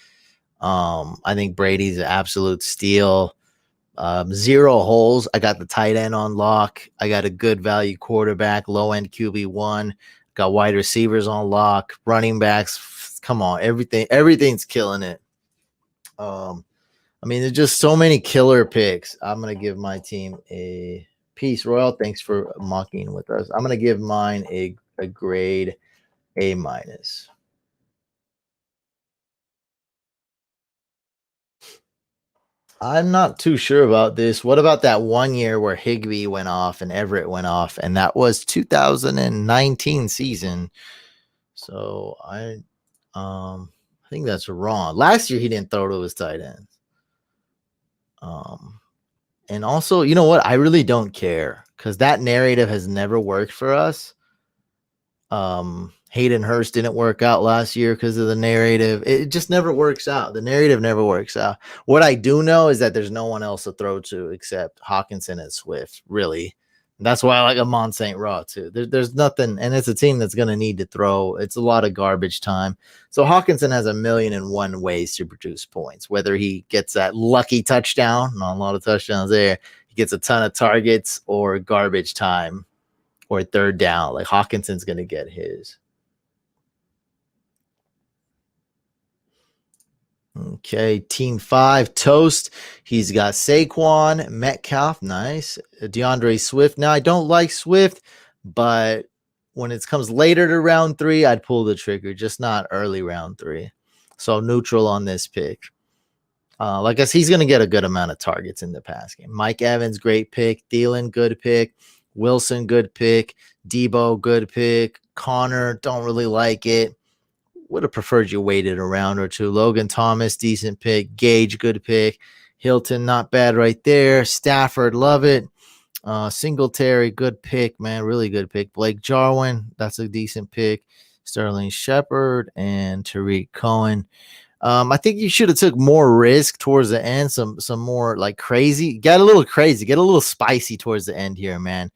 I think Brady's an absolute steal. 0 holes. I got the tight end on lock. I got a good value quarterback, low end QB1. Got wide receivers on lock, running backs. Come on, everything's killing it. There's just so many killer picks. I'm gonna give my team a peace. Royal, thanks for mocking with us. I'm gonna give mine a grade A-. I'm not too sure about this. What about that 1 year where Higbee went off and Everett went off, and that was 2019 season? So I think that's wrong. Last year he didn't throw to his tight ends. And also, you know what? I really don't care because that narrative has never worked for us. Hayden Hurst didn't work out last year because of the narrative. It just never works out. The narrative never works out. What I do know is that there's no one else to throw to except Hawkinson and Swift, really. And that's why I like Amon St. Raw, too. There's nothing, and it's a team that's going to need to throw. It's a lot of garbage time. So Hawkinson has 1,000,001 ways to produce points, whether he gets that lucky touchdown, not a lot of touchdowns there, he gets a ton of targets, or garbage time, or third down. Like Hawkinson's going to get his. Okay, team 5, Toast. He's got Saquon, Metcalf, nice. DeAndre Swift. Now, I don't like Swift, but when it comes later to round 3, I'd pull the trigger, just not early round 3. So neutral on this pick. I guess he's going to get a good amount of targets in the pass game. Mike Evans, great pick. Thielen, good pick. Wilson, good pick. Debo, good pick. Connor, don't really like it. Would have preferred you waited a round or two. Logan Thomas, decent pick. Gage, good pick. Hilton, not bad right there. Stafford, love it. Singletary, good pick, man. Really good pick. Blake Jarwin, that's a decent pick. Sterling Shepard and Tariq Cohen. I think you should have took more risk towards the end. Some more like crazy. Get a little crazy. Get a little spicy towards the end here, man.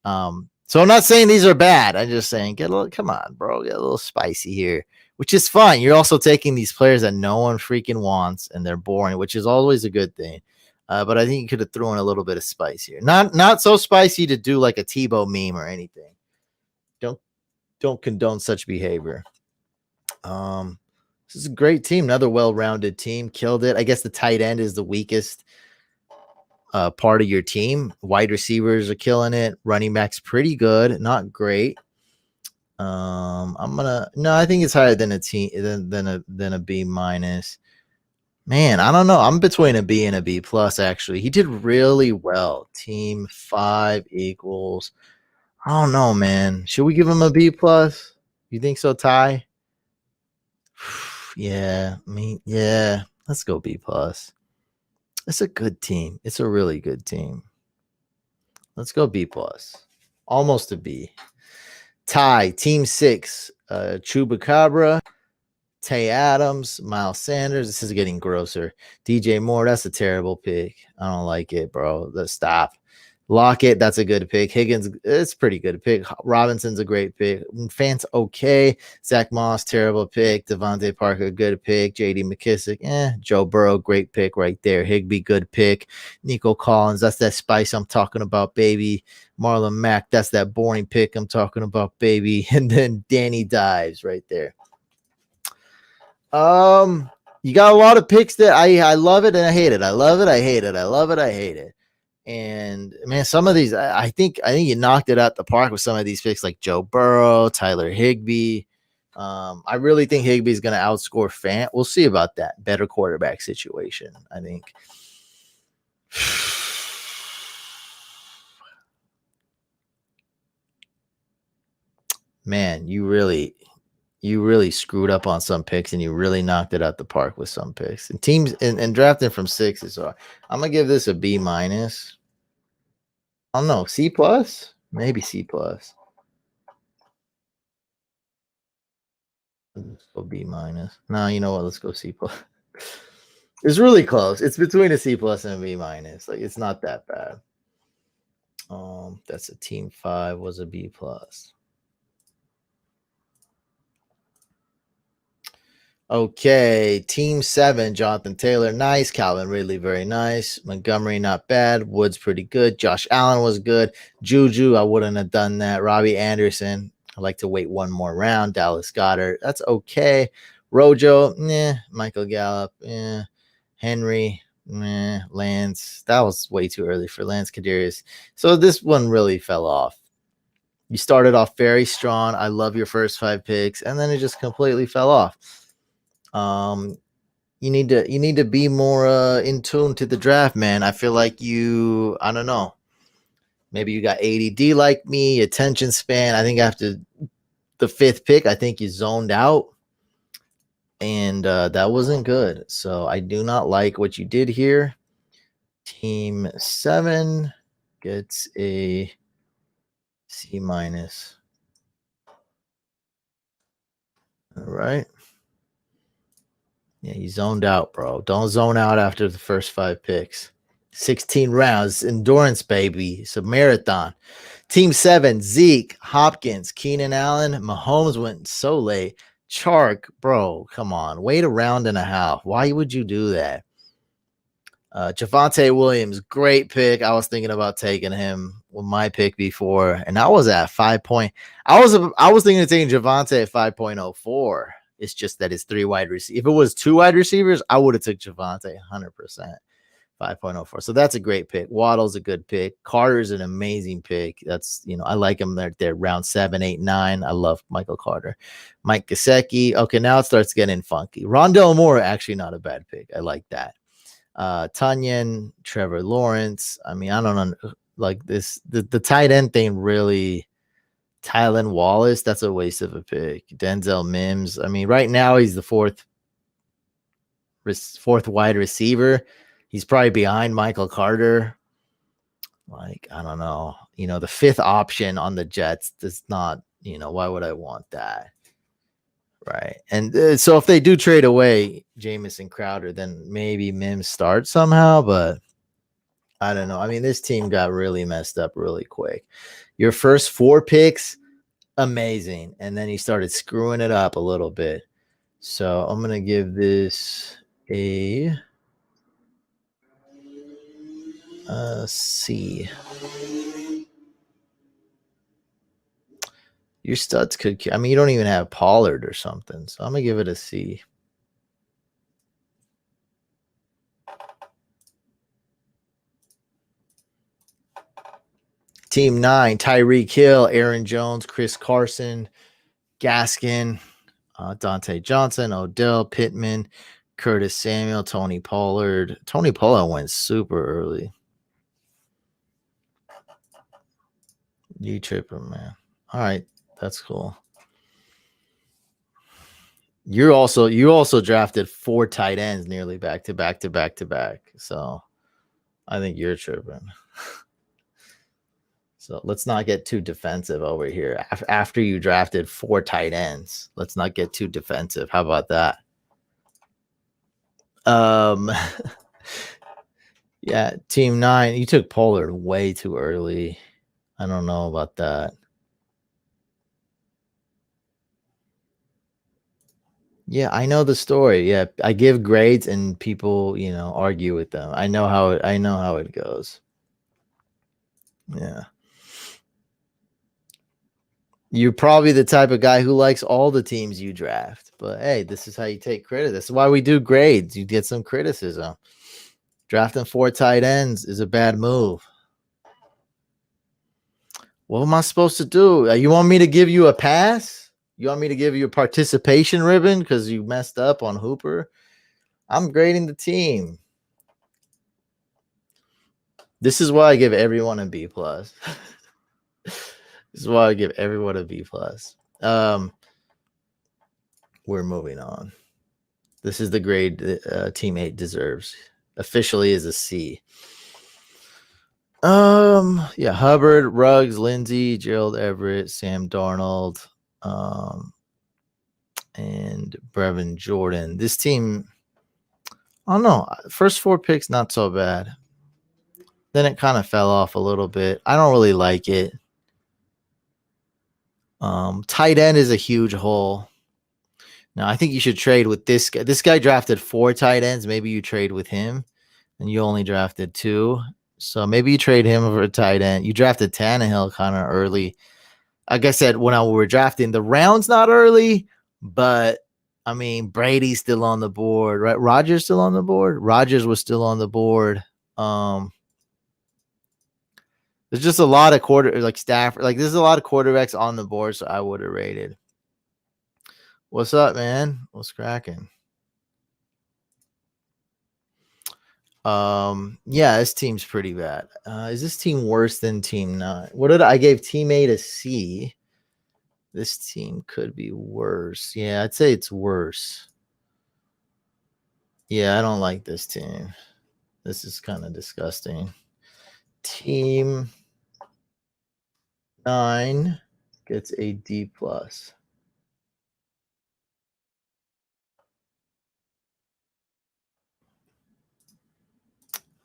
So I'm not saying these are bad. I'm just saying get a little. Come on, bro. Get a little spicy here, which is fine. You're also taking these players that no one freaking wants, and they're boring, which is always a good thing. But I think you could have thrown a little bit of spice here. Not so spicy to do like a Tebow meme or anything. Don't condone such behavior. This is a great team. Another well-rounded team. Killed it. I guess the tight end is the weakest part of your team. Wide receivers are killing it. Running backs pretty good, not great. I think it's higher than a team than a B minus. Man, I don't know. I'm between a B and a B plus. Actually, he did really well. Team 5 equals. I don't know, man. Should we give him a B plus? You think so, Ty? Yeah, yeah. Let's go B plus. It's a good team. It's a really good team. Let's go B plus. Almost a B. Ty, team 6. Chupacabra, Tay Adams, Miles Sanders. This is getting grosser. DJ Moore, that's a terrible pick. I don't like it, bro. Let's stop. Lockett, that's a good pick. Higgins, it's pretty good pick. Robinson's a great pick. Fant's okay. Zach Moss, terrible pick. Devontae Parker, good pick. JD McKissick, Joe Burrow, great pick right there. Higbee, good pick. Nico Collins, that's that spice I'm talking about, baby. Marlon Mack, that's that boring pick I'm talking about, baby. And then Danny Dives right there. You got a lot of picks that I love it and I hate it. I love it, I hate it. I love it, I hate it. And man, some of these, I think you knocked it out the park with some of these picks like Joe Burrow, Tyler Higbee. I really think Higbee's going to outscore Fant. We'll see about that. Better quarterback situation, I think. Man, you really screwed up on some picks, and you really knocked it out the park with some picks. And teams and drafting from 6 is hard. I'm gonna give this a B minus. I don't know, C plus, maybe C plus. Let's go B minus. No, you know what? Let's go C plus. It's really close. It's between a C plus and a B minus. Like it's not that bad. That's a team 5 was a B plus. Okay, team 7, Jonathan Taylor, nice. Calvin Ridley, very nice. Montgomery, not bad. Woods, pretty good. Josh Allen was good. Juju, I wouldn't have done that. Robbie Anderson, I'd like to wait one more round. Dallas Goedert, that's okay. Rojo, Michael Gallup, Henry, Lance, that was way too early for Lance. Kadarius. So this one really fell off. You started off very strong. I love your first 5 picks, and then it just completely fell off. You need to be more in tune to the draft, man. I feel like I don't know. Maybe you got ADD like me, attention span. I think after the 5th pick, I think you zoned out, and that wasn't good. So I do not like what you did here. Team 7 gets a C minus. All right. Yeah, you zoned out, bro. Don't zone out after the first 5 picks. 16 rounds, endurance, baby. It's a marathon. Team 7, Zeke, Hopkins, Keenan Allen. Mahomes went so late. Chark, bro, come on. Wait a round and a half. Why would you do that? Javonte Williams, great pick. I was thinking about taking him with my pick before, and I was at 5 point. I was thinking of taking Javonte at 5.04. It's just that it's 3 wide receivers. If it was 2 wide receivers, I would have took Javonte 100%. 5.04. So that's a great pick. Waddle's a good pick. Carter's an amazing pick. That's, I like him there round 7, 8, 9. I love Michael Carter. Mike Gesicki. Okay, now it starts getting funky. Rondell Moore, actually not a bad pick. I like that. Tunyon, Trevor Lawrence. I mean, I don't know, like this. The tight end thing really. Tylen Wallace, that's a waste of a pick. Denzel Mims. I mean, right now he's the fourth wide receiver. He's probably behind Michael Carter. Like, I don't know. The 5th option on the Jets does not, why would I want that? Right. And so if they do trade away Jamison Crowder, then maybe Mims starts somehow, but I don't know. I mean, this team got really messed up really quick. Your first 4 picks, amazing. And then he started screwing it up a little bit. So I'm going to give this a C. Your studs could, I mean, you don't even have Pollard or something. So I'm going to give it a C. Team 9, Tyreek Hill, Aaron Jones, Chris Carson, Gaskin, Dante Johnson, Odell, Pittman, Curtis Samuel, Tony Pollard. Tony Pollard went super early. You tripping, man. All right, that's cool. You also drafted 4 tight ends nearly back to back to back to back. So I think you're tripping. So let's not get too defensive over here. After you drafted 4 tight ends, let's not get too defensive. How about that? Yeah, team 9, you took Pollard way too early. I don't know about that. Yeah, I know the story. Yeah, I give grades and people, argue with them. I know how it goes. Yeah. You're probably the type of guy who likes all the teams you draft. But hey, this is how you take credit. This is why we do grades. You get some criticism. Drafting 4 tight ends is a bad move. What am I supposed to do? You want me to give you a pass? You want me to give you a participation ribbon because you messed up on Hooper? I'm grading the team. This is why I give everyone a B plus. This is why I give everyone a B plus. We're moving on. This is the grade Team 8 deserves. Officially is a C. Yeah, Hubbard, Ruggs, Lindsey, Gerald Everett, Sam Darnold, and Brevin Jordan. This team, I don't know. First 4 picks, not so bad. Then it kind of fell off a little bit. I don't really like it. Tight end is a huge hole. Now, I think you should trade with this guy. This guy drafted 4 tight ends. Maybe you trade with him, and you only drafted 2. So maybe you trade him for a tight end. You drafted Tannehill kind of early. Like I said, when we were drafting, the round's not early, but I mean, Brady's still on the board, right? Rodgers still on the board. Rodgers was still on the board. There's just a lot of Stafford. Like there's a lot of quarterbacks on the board, so I would have rated. What's up, man? What's cracking? Yeah, this team's pretty bad. Is this team worse than team 9? What did I gave team 8 a C? This team could be worse. Yeah, I'd say it's worse. Yeah, I don't like this team. This is kind of disgusting. Team 9 gets a D plus.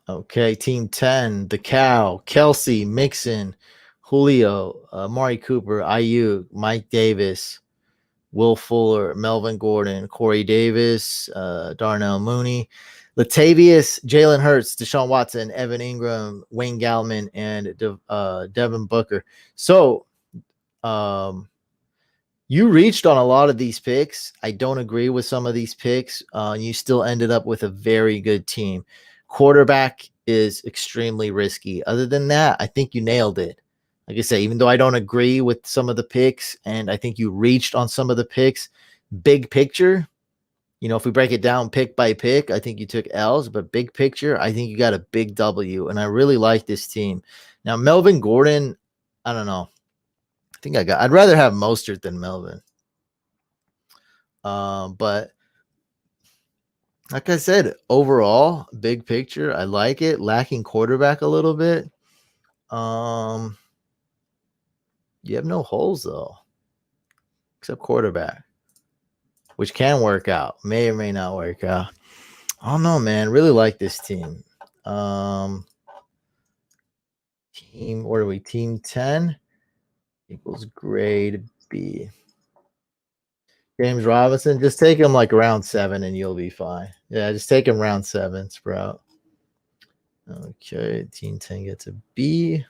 Okay, team 10, the Cow, Kelsey, Mixon, Julio, Amari Cooper, Ayuk, Mike Davis, Will Fuller, Melvin Gordon, Corey Davis, Darnell Mooney, Latavius, Jalen Hurts, Deshaun Watson, Evan Ingram, Wayne Gallman, and Devin Booker. So, you reached on a lot of these picks. I don't agree with some of these picks. You still ended up with a very good team. Quarterback is extremely risky. Other than that, I think you nailed it. Like I said, even though I don't agree with some of the picks, and I think you reached on some of the picks, big picture, if we break it down pick by pick, I think you took L's, but big picture, I think you got a big W, and I really like this team. Now, Melvin Gordon, I don't know. I'd rather have Mostert than Melvin. But like I said, overall, big picture, I like it. Lacking quarterback a little bit. You have no holes though, except quarterback, which can work out, may or may not work out. I don't know, man. Really like this team. What are we? Team 10 equals grade B. James Robinson, just take him like round 7 and you'll be fine. Yeah, just take him round 7, Sprout. Okay, team 10 gets a B.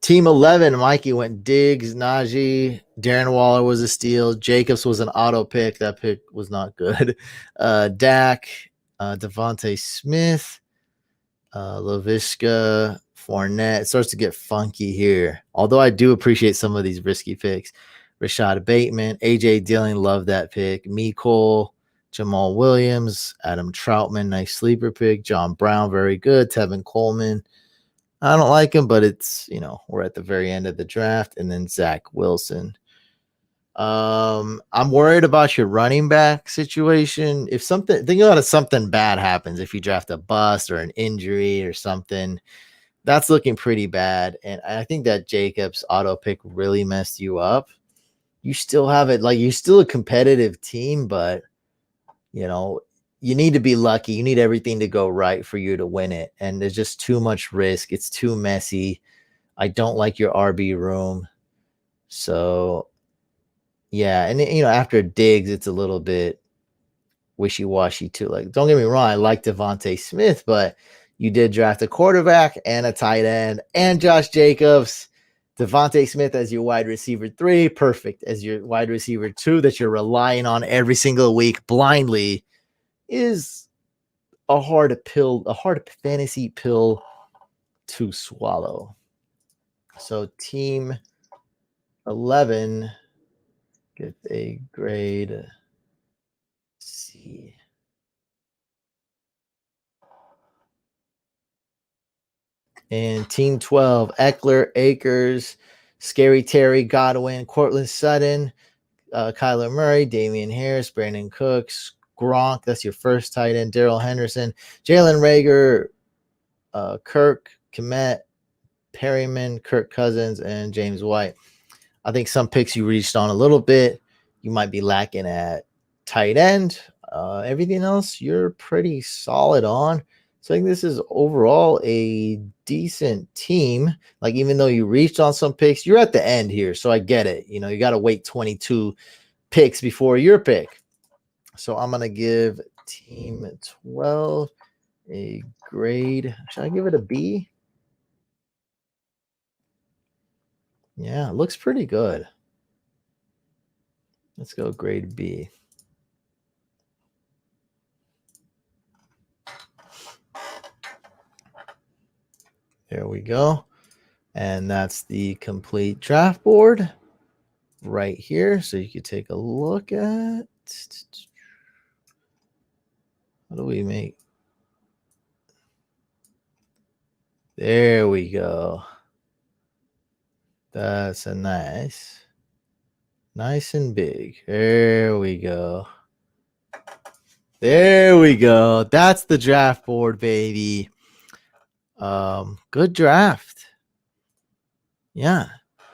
Team 11, Mikey went Diggs, Najee, Darren Waller was a steal. Jacobs was an auto pick. That pick was not good. Dak, Devontae Smith, LaVishka, Fournette. It starts to get funky here. Although I do appreciate some of these risky picks. Rashad Bateman, A.J. Dillon, love that pick. Mecole, Jamal Williams, Adam Troutman, nice sleeper pick. John Brown, very good. Tevin Coleman. I don't like him, but it's, we're at the very end of the draft. And then Zach Wilson. I'm worried about your running back situation. Think about if something bad happens, if you draft a bust or an injury or something, that's looking pretty bad. And I think that Jacobs auto pick really messed you up. You still have it, like, you're still a competitive team, but you need to be lucky. You need everything to go right for you to win it. And there's just too much risk. It's too messy. I don't like your RB room. So, yeah. And, after Diggs, it's a little bit wishy-washy too. Like, don't get me wrong. I like Devontae Smith, but you did draft a quarterback and a tight end and Josh Jacobs. Devontae Smith as your wide receiver 3, perfect as your wide receiver 2 that you're relying on every single week blindly is a hard fantasy pill to swallow. So team 11 get a grade C. And team 12, Eckler, Akers, Scary Terry, Godwin, Cortland Sutton, Kyler Murray, Damian Harris, Brandon Cooks, Gronk, that's your first tight end, Darrell Henderson, Jalen Reagor, Kirk, Kmet, Perryman, Kirk Cousins, and James White. I think some picks you reached on a little bit. You might be lacking at tight end. Everything else, you're pretty solid on. So I think this is overall a decent team. Like, even though you reached on some picks, you're at the end here. So I get it. You got to wait 22 picks before your pick. So I'm going to give team 12 a grade. Should I give it a B? Yeah, it looks pretty good. Let's go grade B. There we go. And that's the complete draft board right here. So you could take a look at. What do we make? There we go. That's a nice and big. There we go. There we go. That's the draft board, baby. Good draft. Yeah.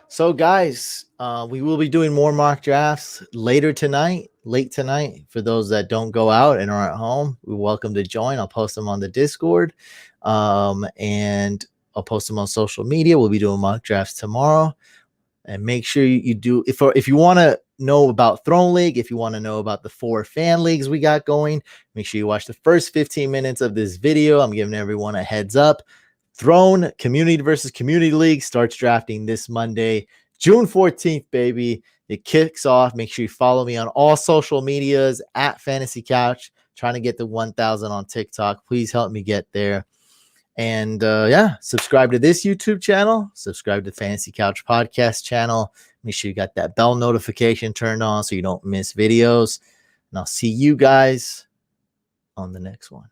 So, guys, we will be doing more mock drafts later tonight. late tonight. For those that don't go out and are at home, we're welcome to join. I'll post them on the Discord, and I'll post them on social media. We'll be doing mock drafts tomorrow. And make sure you do, if you want to know about Throne League, if you want to know about the 4 fan leagues we got going, make sure you watch the first 15 minutes of this video. I'm giving everyone a heads up. Throne Community versus Community League starts drafting this Monday, June 14th, baby. It kicks off. Make sure you follow me on all social medias at Fantasy Couch. Trying to get to 1,000 on TikTok. Please help me get there. And yeah, subscribe to this YouTube channel. Subscribe to the Fantasy Couch podcast channel. Make sure you got that bell notification turned on so you don't miss videos. And I'll see you guys on the next one.